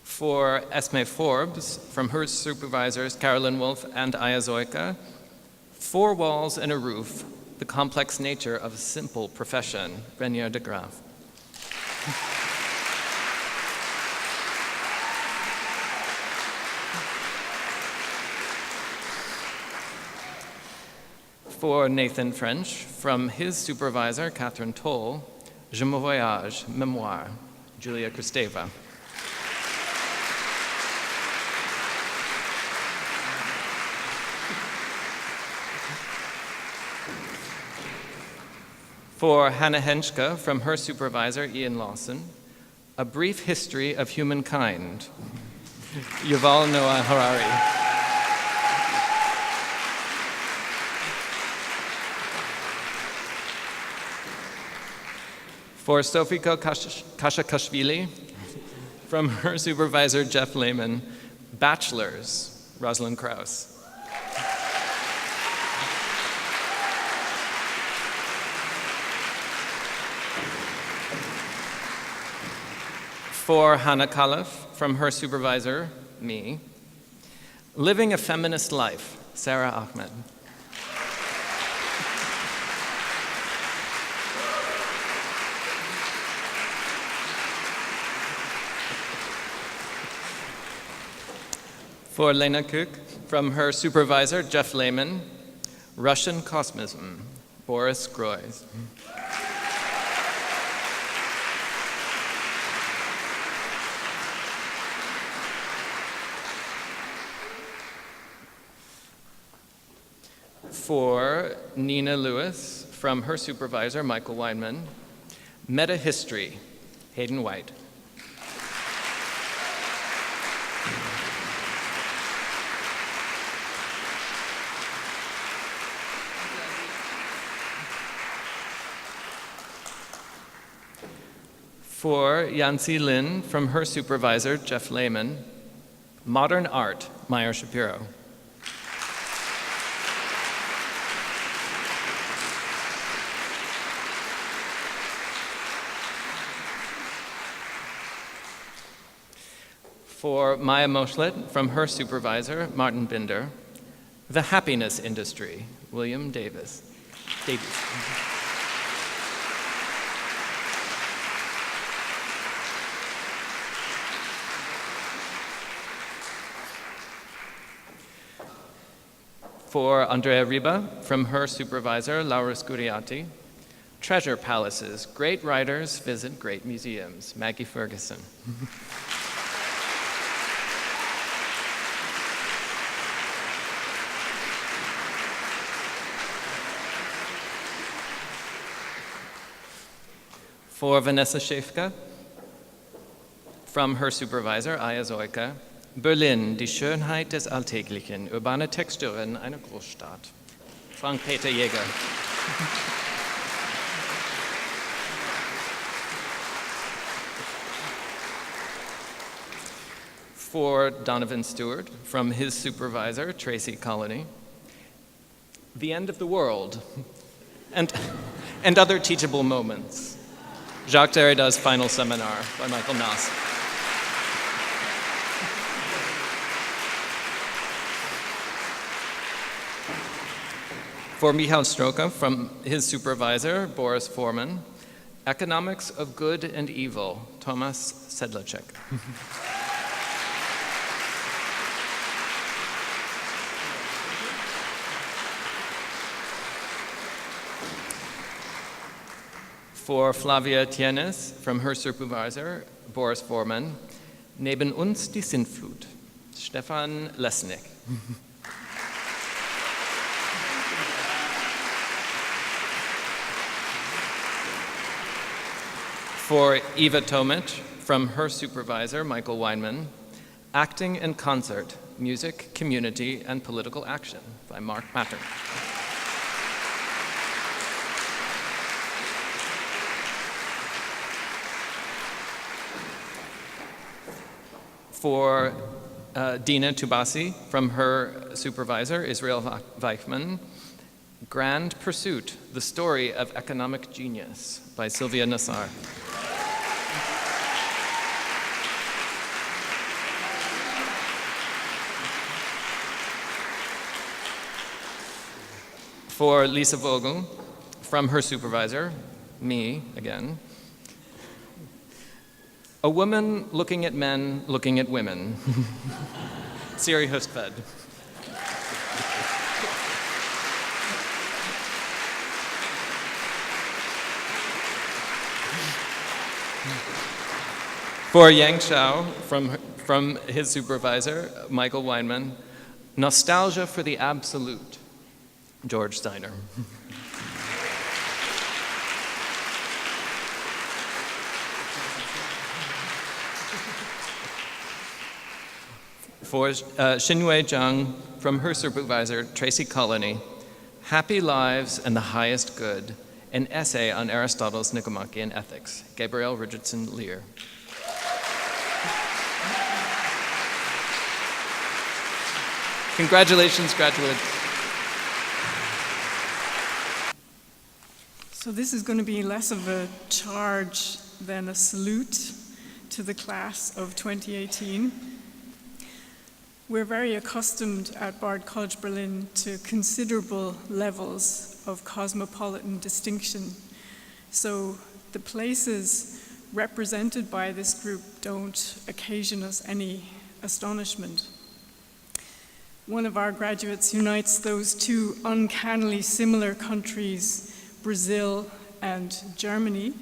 For Esme Forbes, from her supervisors, Carolyn Wolf and Aya Zoika, 4 Walls and a Roof, The Complex Nature of a Simple Profession, Renier de Graaf. For Nathan French, from his supervisor, Catherine Toal, Je me voyage, Memoir, Julia Kristeva. For Hannah Henschke, from her supervisor, Ian Lawson, A Brief History of Humankind, Yuval Noah Harari. For Sofiko Kashakashvili, from her supervisor, Jeff Lehman, Bachelors, Rosalind Krauss. For Hannah Khalaf, from her supervisor, me, Living a Feminist Life, Sarah Ahmed. For Lena Kuk, from her supervisor, Jeff Lehman, Russian Cosmism, Boris Groys. For Nina Lewis, from her supervisor, Michael Weinman, Meta History, Hayden White. For Yancy Lin, from her supervisor, Jeff Lehman, Modern Art, Meyer Shapiro. For Maya Moschlet, from her supervisor, Martin Binder, The Happiness Industry, William Davies. For Andrea Riba, from her supervisor, Laura Scuriati, Treasure Palaces, Great Writers Visit Great Museums, Maggie Ferguson. For Vanessa Schäfke, from her supervisor, Aya Zoika, Berlin, die Schönheit des Alltäglichen, urbane Texturen einer Großstadt, Frank-Peter Jäger. For Donovan Stewart, from his supervisor, Tracy Colony, The End of the World, and Other Teachable Moments, Jacques Derrida's Final Seminar by Michael Nass. For Michal Stroka, from his supervisor, Boris Foreman, Economics of Good and Evil, Thomas Sedlacek. For Flavia Tienes, from her supervisor, Boris Foreman, neben uns die Sintflut, Stefan Lesnick. For Eva Tomic, from her supervisor, Michael Weinman, Acting and Concert, Music, Community, and Political Action by Mark Pattern. For Dina Tubasi, from her supervisor, Israel Weichman, Grand Pursuit, The Story of Economic Genius by Sylvia Nassar. For Lisa Vogel, from her supervisor, me again, A Woman Looking at Men, Looking at Women, Siri Hustvedt. For Yang Shao, from his supervisor, Michael Weinman, Nostalgia for the Absolute, George Steiner. For Xinwei Zhang, from her supervisor, Tracy Colony, Happy Lives and the Highest Good, an essay on Aristotle's Nicomachean Ethics, Gabrielle Richardson Lear. Congratulations, graduates. So this is going to be less of a charge than a salute to the class of 2018. We're very accustomed at Bard College Berlin to considerable levels of cosmopolitan distinction. So the places represented by this group don't occasion us any astonishment. One of our graduates unites those two uncannily similar countries, Brazil and Germany.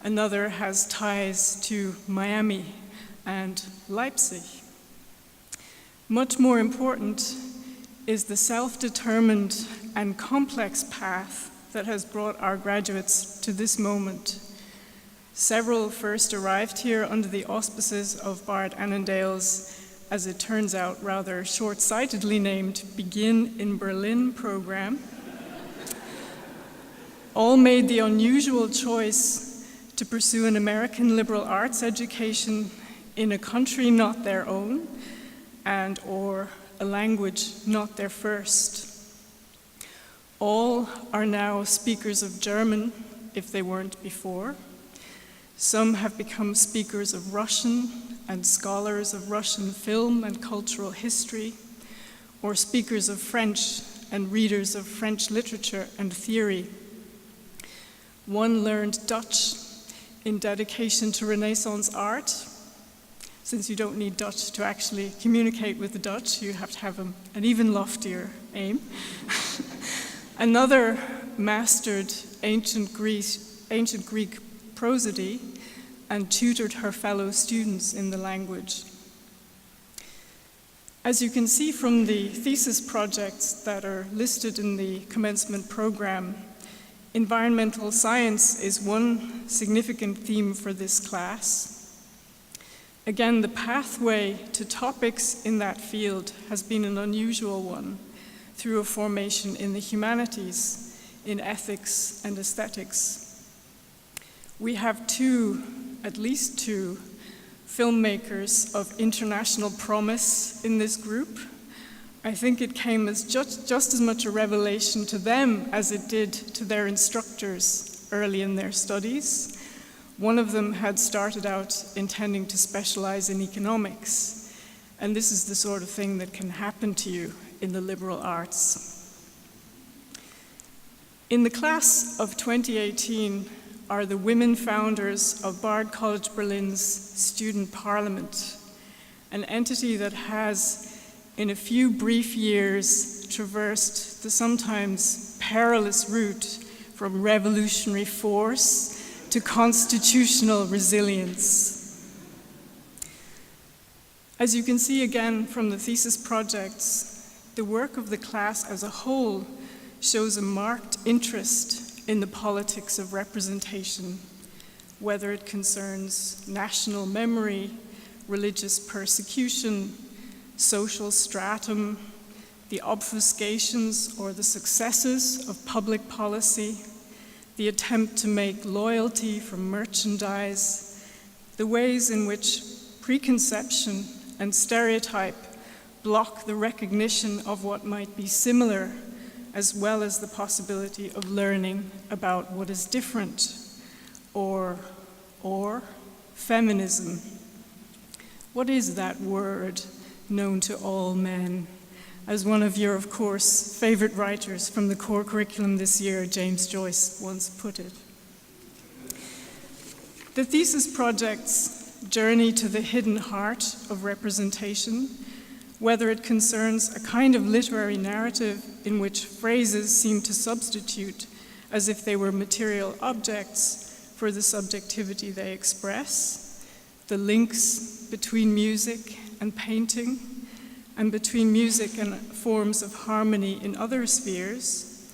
Another has ties to Miami and Leipzig. Much more important is the self-determined and complex path that has brought our graduates to this moment. Several first arrived here under the auspices of Bard Annandale's, as it turns out, rather short-sightedly named Begin in Berlin program. All made the unusual choice to pursue an American liberal arts education in a country not their own, and or a language not their first. All are now speakers of German, if they weren't before. Some have become speakers of Russian and scholars of Russian film and cultural history, or speakers of French and readers of French literature and theory. One learned Dutch in dedication to Renaissance art. Since you don't need Dutch to actually communicate with the Dutch, you have to have an even loftier aim. Another mastered ancient Greek prosody and tutored her fellow students in the language. As you can see from the thesis projects that are listed in the commencement program, environmental science is one significant theme for this class. Again, the pathway to topics in that field has been an unusual one through a formation in the humanities, in ethics and aesthetics. We have at least two filmmakers of international promise in this group. I think it came as just as much a revelation to them as it did to their instructors early in their studies. One of them had started out intending to specialize in economics, and this is the sort of thing that can happen to you in the liberal arts. In the class of 2018 are the women founders of Bard College Berlin's Student Parliament, an entity that has, in a few brief years, traversed the sometimes perilous route from revolutionary force to constitutional resilience. As you can see again from the thesis projects, the work of the class as a whole shows a marked interest in the politics of representation, whether it concerns national memory, religious persecution, social stratum, the obfuscations or the successes of public policy, the attempt to make loyalty from merchandise, the ways in which preconception and stereotype block the recognition of what might be similar, as well as the possibility of learning about what is different, or feminism. What is that word known to all men? As one of your, of course, favorite writers from the core curriculum this year, James Joyce, once put it. The thesis project's journey to the hidden heart of representation, whether it concerns a kind of literary narrative in which phrases seem to substitute as if they were material objects for the subjectivity they express, the links between music and painting, and between music and forms of harmony in other spheres,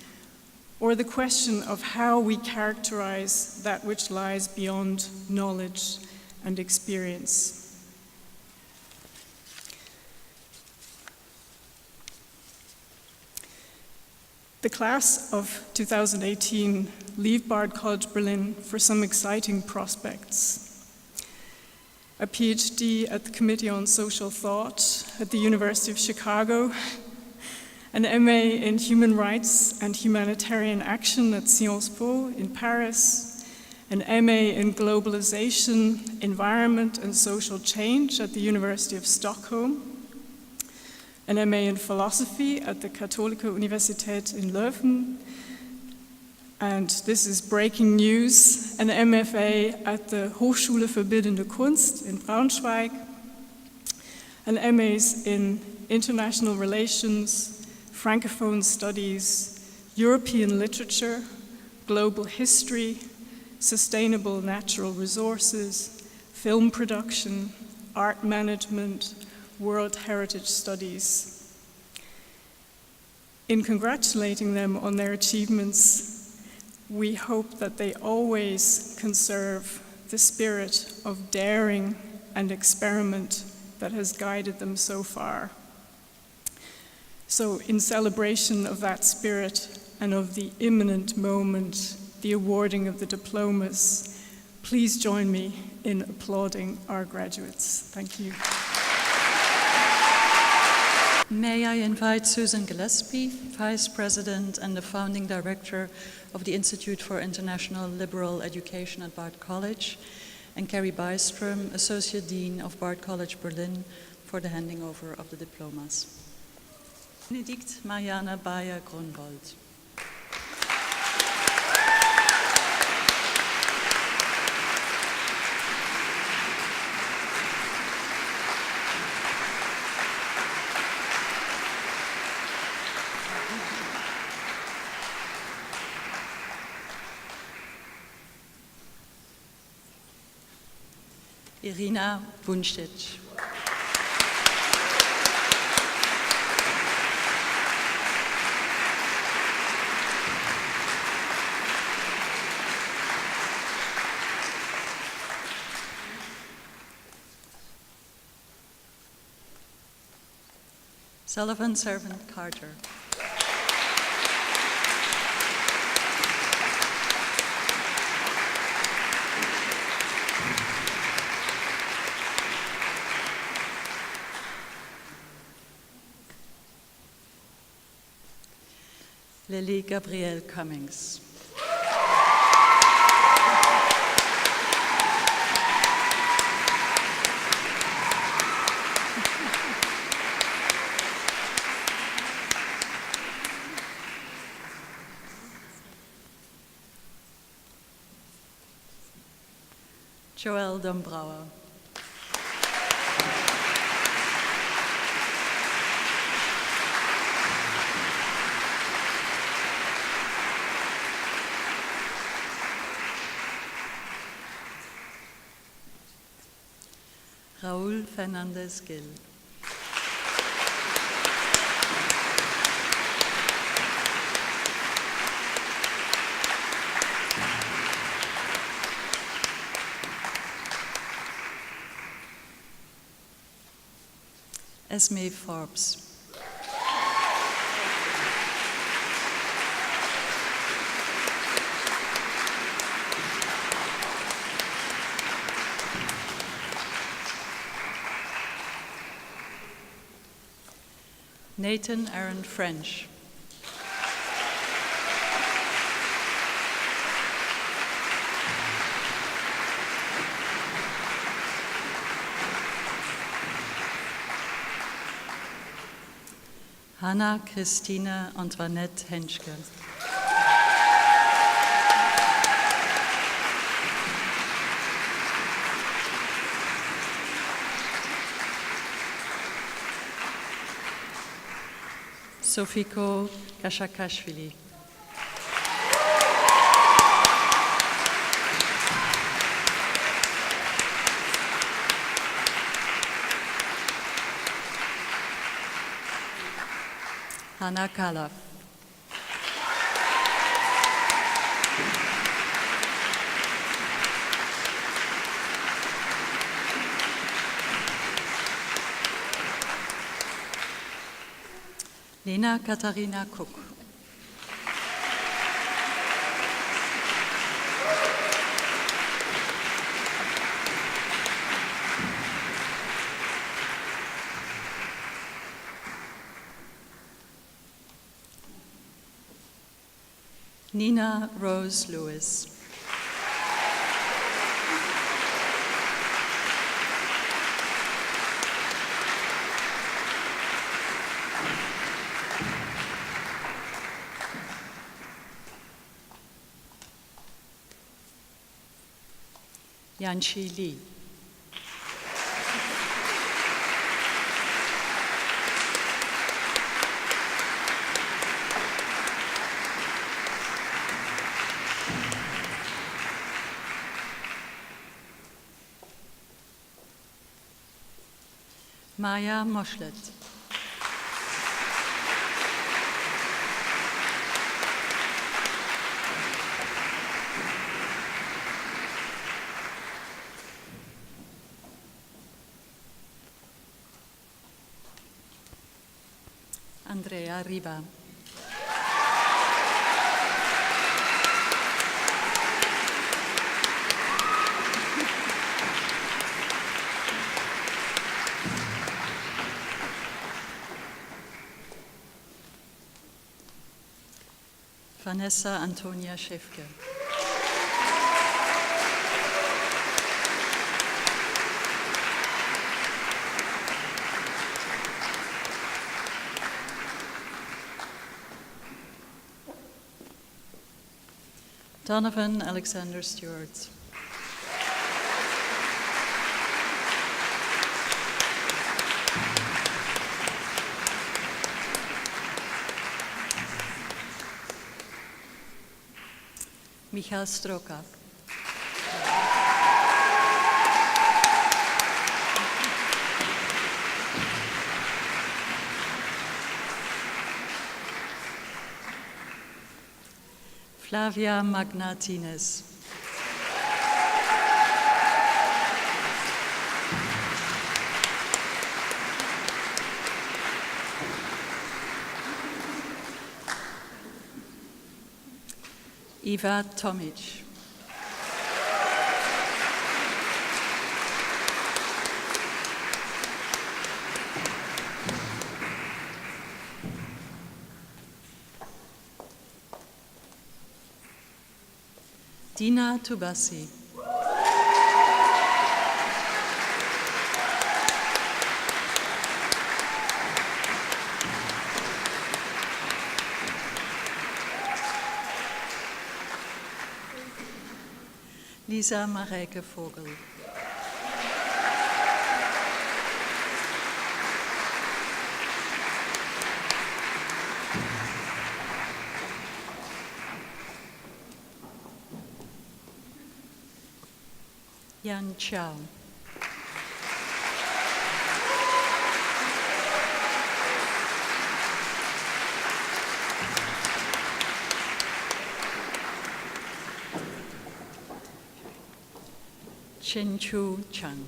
or the question of how we characterize that which lies beyond knowledge and experience. The class of 2018 leave Bard College Berlin for some exciting prospects. A PhD at the Committee on Social Thought at the University of Chicago, an MA in Human Rights and Humanitarian Action at Sciences Po in Paris, an MA in Globalization, Environment and Social Change at the University of Stockholm, an MA in Philosophy at the Katholische Universität in Leuven, and this is breaking news, an MFA at the Hochschule für Bildende Kunst in Braunschweig, an MAs in International Relations, Francophone Studies, European Literature, Global History, Sustainable Natural Resources, Film Production, Art Management, World Heritage Studies. In congratulating them on their achievements, we hope that they always conserve the spirit of daring and experiment that has guided them so far. So in celebration of that spirit and of the imminent moment, the awarding of the diplomas, please join me in applauding our graduates. Thank you. May I invite Susan Gillespie, Vice President and the Founding Director of the Institute for International Liberal Education at Bard College, and Carrie Bystrom, Associate Dean of Bard College Berlin, for the handing over of the diplomas. Benedikt Mariana Bayer-Grunwald. Irina Bunčić. Sullivan Servant Carter. Lily Gabrielle Cummings. Joel Dombrauer. Raúl Fernández Gil. Esme Forbes. Nathan Aaron French. Hanna Christine Antoinette Henschke. Sofiko Kashakashvili. Hanna Kalaf. Lena Katharina Cook. Nina Rose Lewis. Yanchi Lee. Maya Moschlet. Andrea Riva. Vanessa Antonia Schäfke. Donovan Alexander Stewart. Michal Stroka. Flavia Magnatines. Eva Tomic. Dina Tubasi. Lisa Mareike Vogel. Yan Chao. Chin-Chu Chang.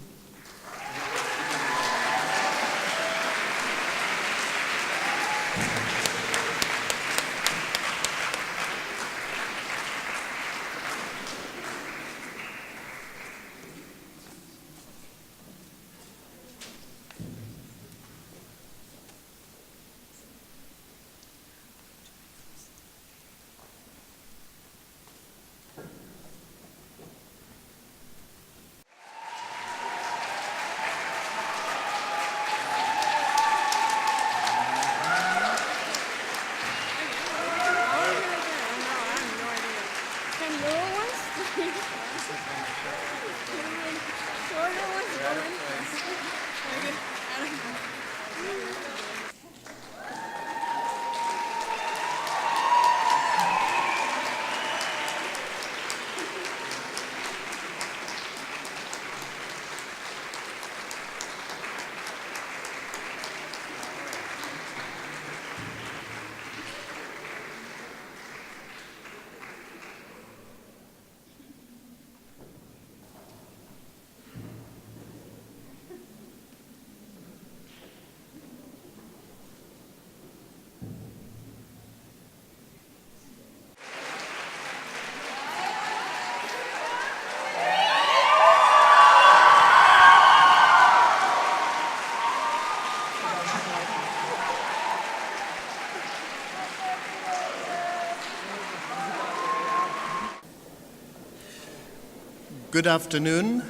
Good afternoon.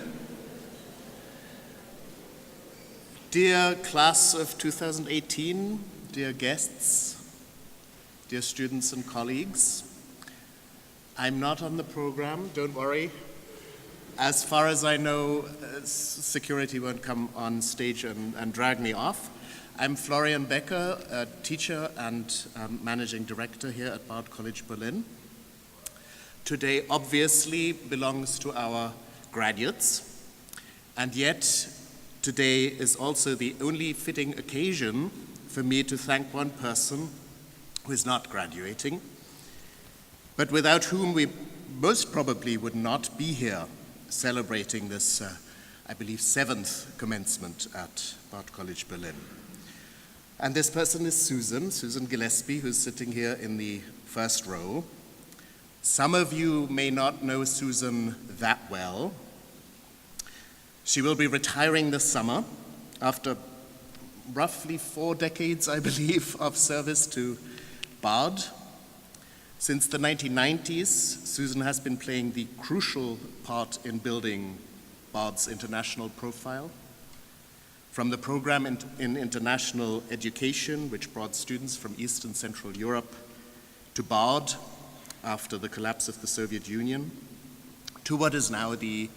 Dear class of 2018, dear guests, dear students and colleagues, I'm not on the program, don't worry. As far as I know, security won't come on stage and drag me off. I'm Florian Becker, a teacher and managing director here at Bard College Berlin. Today obviously belongs to our graduates, and yet today is also the only fitting occasion for me to thank one person who is not graduating, but without whom we most probably would not be here celebrating this, I believe, 7th commencement at Bard College Berlin. And this person is Susan Gillespie, who's sitting here in the first row. Some of you may not know Susan that well. She will be retiring this summer after roughly 4 decades, I believe, of service to Bard. Since the 1990s, Susan has been playing the crucial part in building Bard's international profile. From the program in international education, which brought students from East and Central Europe to Bard, after the collapse of the Soviet Union, to what is now the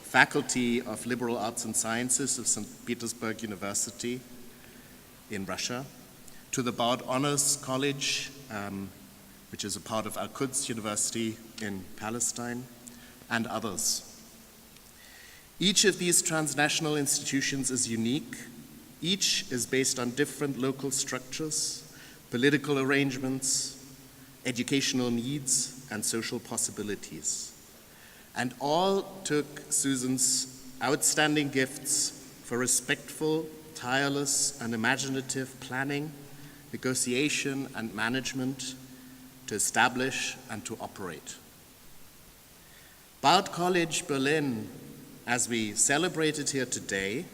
Faculty of Liberal Arts and Sciences of St. Petersburg University in Russia, to the Bard Honors College, which is a part of Al-Quds University in Palestine, and others. Each of these transnational institutions is unique. Each is based on different local structures, political arrangements, educational needs, and social possibilities. And all took Susan's outstanding gifts for respectful, tireless, and imaginative planning, negotiation, and management to establish and to operate. Bard College Berlin, as we celebrate it here today,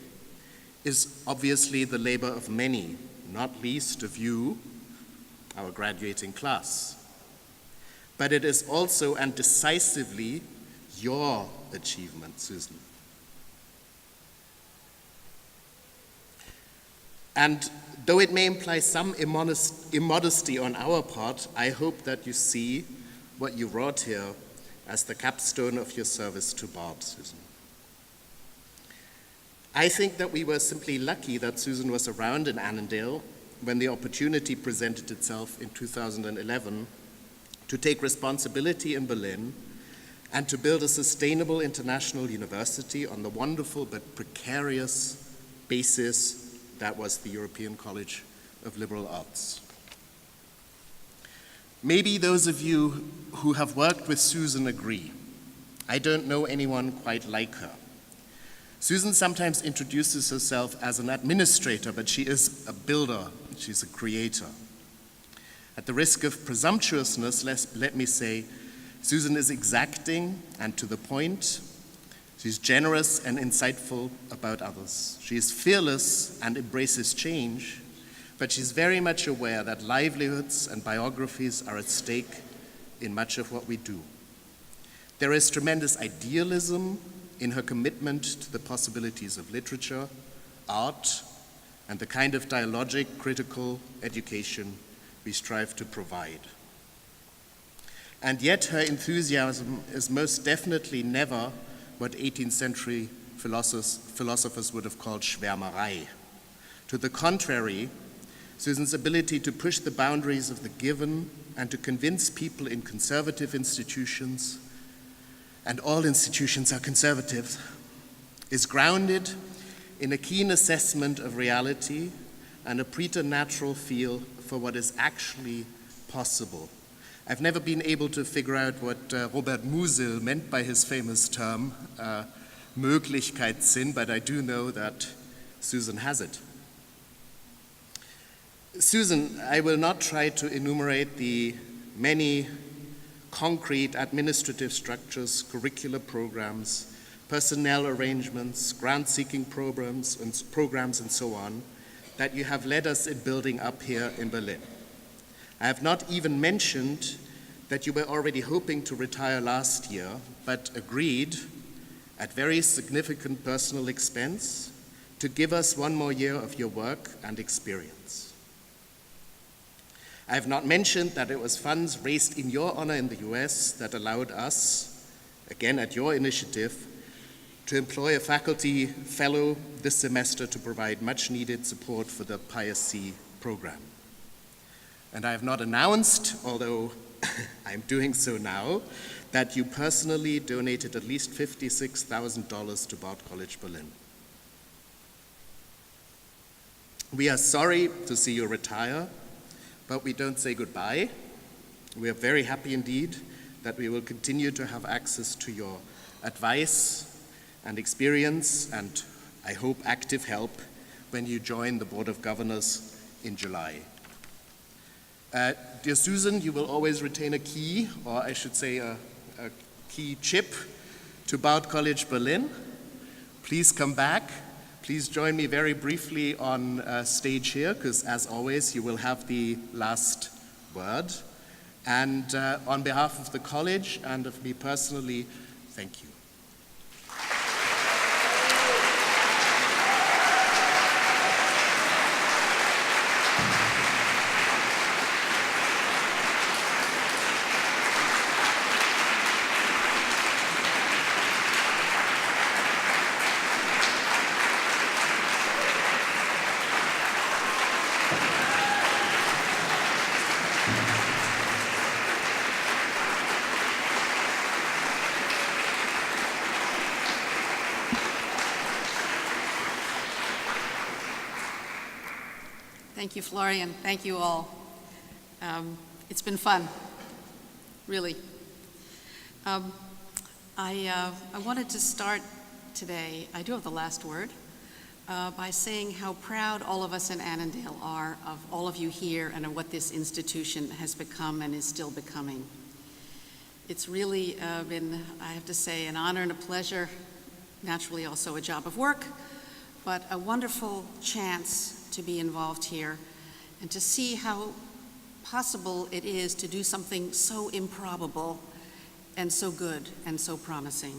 is obviously the labor of many, not least of you, our graduating class. But it is also and decisively your achievement, Susan. And though it may imply some immodesty on our part, I hope that you see what you wrought here as the capstone of your service to Bard, Susan. I think that we were simply lucky that Susan was around in Annandale when the opportunity presented itself in 2011 to take responsibility in Berlin and to build a sustainable international university on the wonderful but precarious basis that was the European College of Liberal Arts. Maybe those of you who have worked with Susan agree. I don't know anyone quite like her. Susan sometimes introduces herself as an administrator, but she is a builder, she's a creator. At the risk of presumptuousness, let me say, Susan is exacting and to the point. She's generous and insightful about others. She is fearless and embraces change, but she's very much aware that livelihoods and biographies are at stake in much of what we do. There is tremendous idealism in her commitment to the possibilities of literature, art, and the kind of dialogic, critical education we strive to provide. And yet her enthusiasm is most definitely never what 18th century philosophers would have called Schwärmerei. To the contrary, Susan's ability to push the boundaries of the given and to convince people in conservative institutions, and all institutions are conservative, is grounded in a keen assessment of reality and a preternatural feel for what is actually possible. I've never been able to figure out what Robert Musil meant by his famous term, Möglichkeitssinn, but I do know that Susan has it. Susan, I will not try to enumerate the many concrete administrative structures, curricular programs, personnel arrangements, grant-seeking programs and so on that you have led us in building up here in Berlin. I have not even mentioned that you were already hoping to retire last year, but agreed, at very significant personal expense, to give us one more year of your work and experience. I have not mentioned that it was funds raised in your honor in the US that allowed us, again at your initiative, to employ a faculty fellow this semester to provide much needed support for the PIAC program. And I have not announced, although I'm doing so now, that you personally donated at least $56,000 to Bard College Berlin. We are sorry to see you retire, but we don't say goodbye. We are very happy indeed that we will continue to have access to your advice and experience, and I hope active help when you join the Board of Governors in July. Dear Susan, you will always retain a key, or I should say a key chip, to Bard College Berlin. Please come back. Please join me very briefly on stage here, because as always, you will have the last word. And on behalf of the college and of me personally, thank you. Thank you, Florian. Thank you all. It's been fun, really. I wanted to start today, I do have the last word, by saying how proud all of us in Annandale are of all of you here and of what this institution has become and is still becoming. It's really been, I have to say, an honor and a pleasure, naturally also a job of work, but a wonderful chance to be involved here and to see how possible it is to do something so improbable and so good and so promising.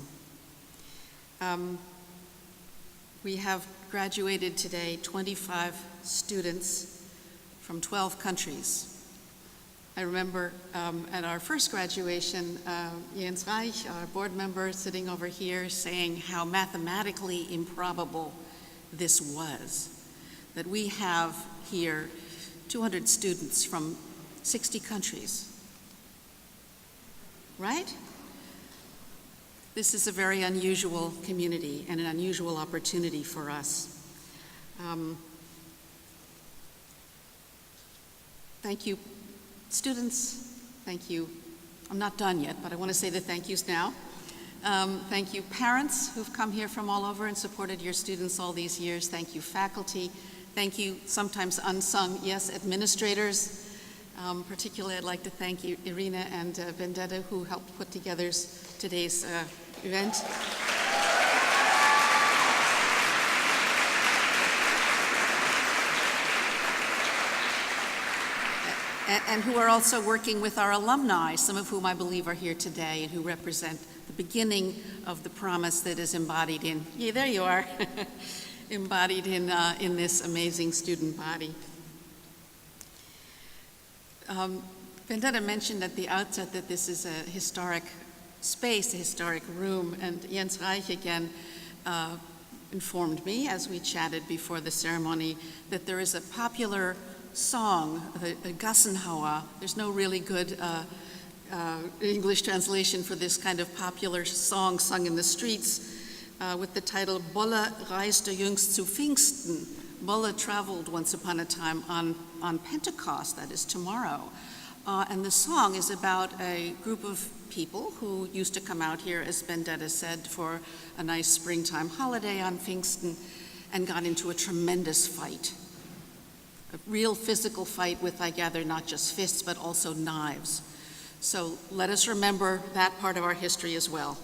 We have graduated today 25 students from 12 countries. I remember at our first graduation, Jens Reich, our board member sitting over here, saying how mathematically improbable this was. That we have here 200 students from 60 countries, right? This is a very unusual community and an unusual opportunity for us. Thank you, students. Thank you. I'm not done yet, but I want to say the thank yous now. Thank you, parents who've come here from all over and supported your students all these years. Thank you, faculty. Thank you, sometimes unsung, yes, administrators. Particularly, I'd like to thank you, Irina and Vendetta, who helped put together today's event. And who are also working with our alumni, some of whom I believe are here today and who represent the beginning of the promise that is embodied in, yeah, there you are, embodied in this amazing student body. Vendetta mentioned at the outset that this is a historic space, a historic room, and Jens Reich again informed me as we chatted before the ceremony that there is a popular song, the Gassenhauer. There's no really good English translation for this kind of popular song sung in the streets with the title Bolle reiste jüngst zu Pfingsten. Bolle traveled once upon a time on Pentecost, that is tomorrow. And the song is about a group of people who used to come out here, as Vendetta said, for a nice springtime holiday on Pfingsten and got into a tremendous fight. A real physical fight with, I gather, not just fists, but also knives. So let us remember that part of our history as well.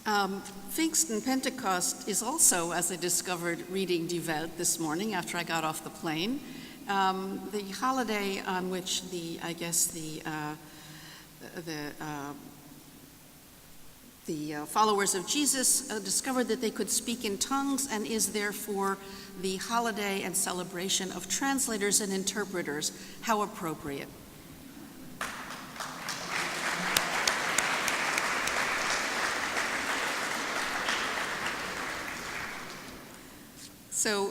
Pfingsten, Pentecost, is also, as I discovered reading Die Welt this morning after I got off the plane, the holiday on which the followers of Jesus discovered that they could speak in tongues and is therefore the holiday and celebration of translators and interpreters. How appropriate. So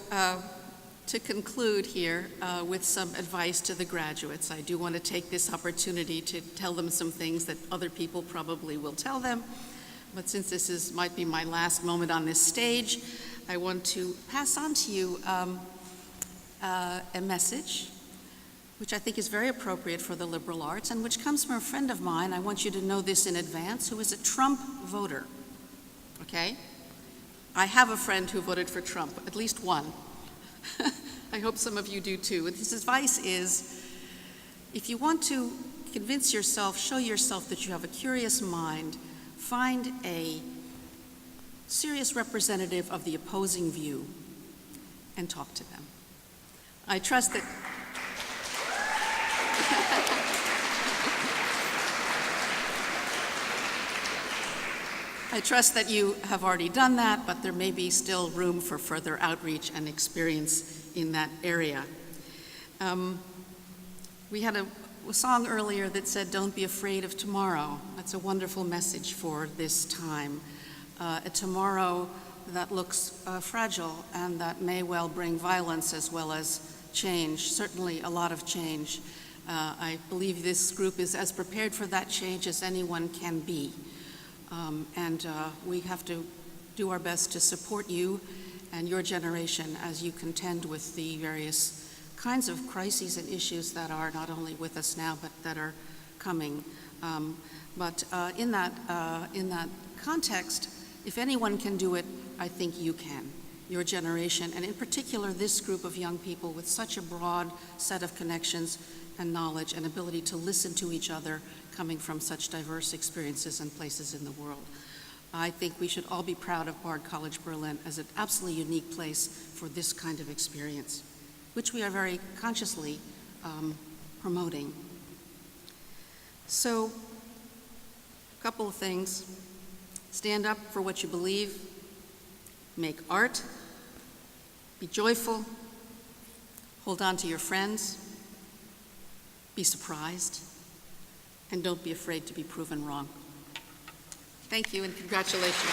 to conclude here with some advice to the graduates, I do want to take this opportunity to tell them some things that other people probably will tell them. But since this might be my last moment on this stage, I want to pass on to you a message which I think is very appropriate for the liberal arts and which comes from a friend of mine. I want you to know this in advance, who is a Trump voter, okay? I have a friend who voted for Trump, at least one. I hope some of you do too. And his advice is, if you want to convince yourself, show yourself that you have a curious mind, find a serious representative of the opposing view and talk to them. I trust that I trust that you have already done that, but there may be still room for further outreach and experience in that area. We had a song earlier that said, "Don't be afraid of tomorrow." That's a wonderful message for this time. A tomorrow that looks fragile and that may well bring violence as well as change, certainly a lot of change. I believe this group is as prepared for that change as anyone can be. And we have to do our best to support you and your generation as you contend with the various kinds of crises and issues that are not only with us now, but that are coming. But in that context, if anyone can do it, I think you can, your generation, and in particular this group of young people with such a broad set of connections and knowledge and ability to listen to each other, coming from such diverse experiences and places in the world. I think we should all be proud of Bard College Berlin as an absolutely unique place for this kind of experience, which we are very consciously promoting. So, a couple of things. Stand up for what you believe, make art, be joyful, hold on to your friends, be surprised, and don't be afraid to be proven wrong. Thank you and congratulations.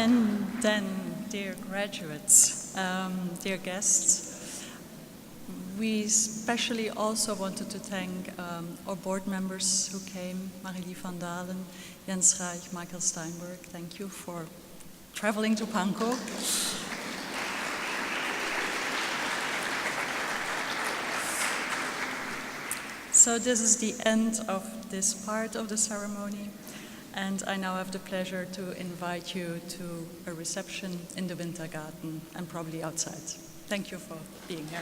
And then, dear graduates, dear guests, we especially also wanted to thank our board members who came, Marilie van Dalen, Jens Reich, Michael Steinberg. Thank you for traveling to Pankow. So this is the end of this part of the ceremony, and I now have the pleasure to invite you to a reception in the Wintergarten and probably outside. Thank you for being here.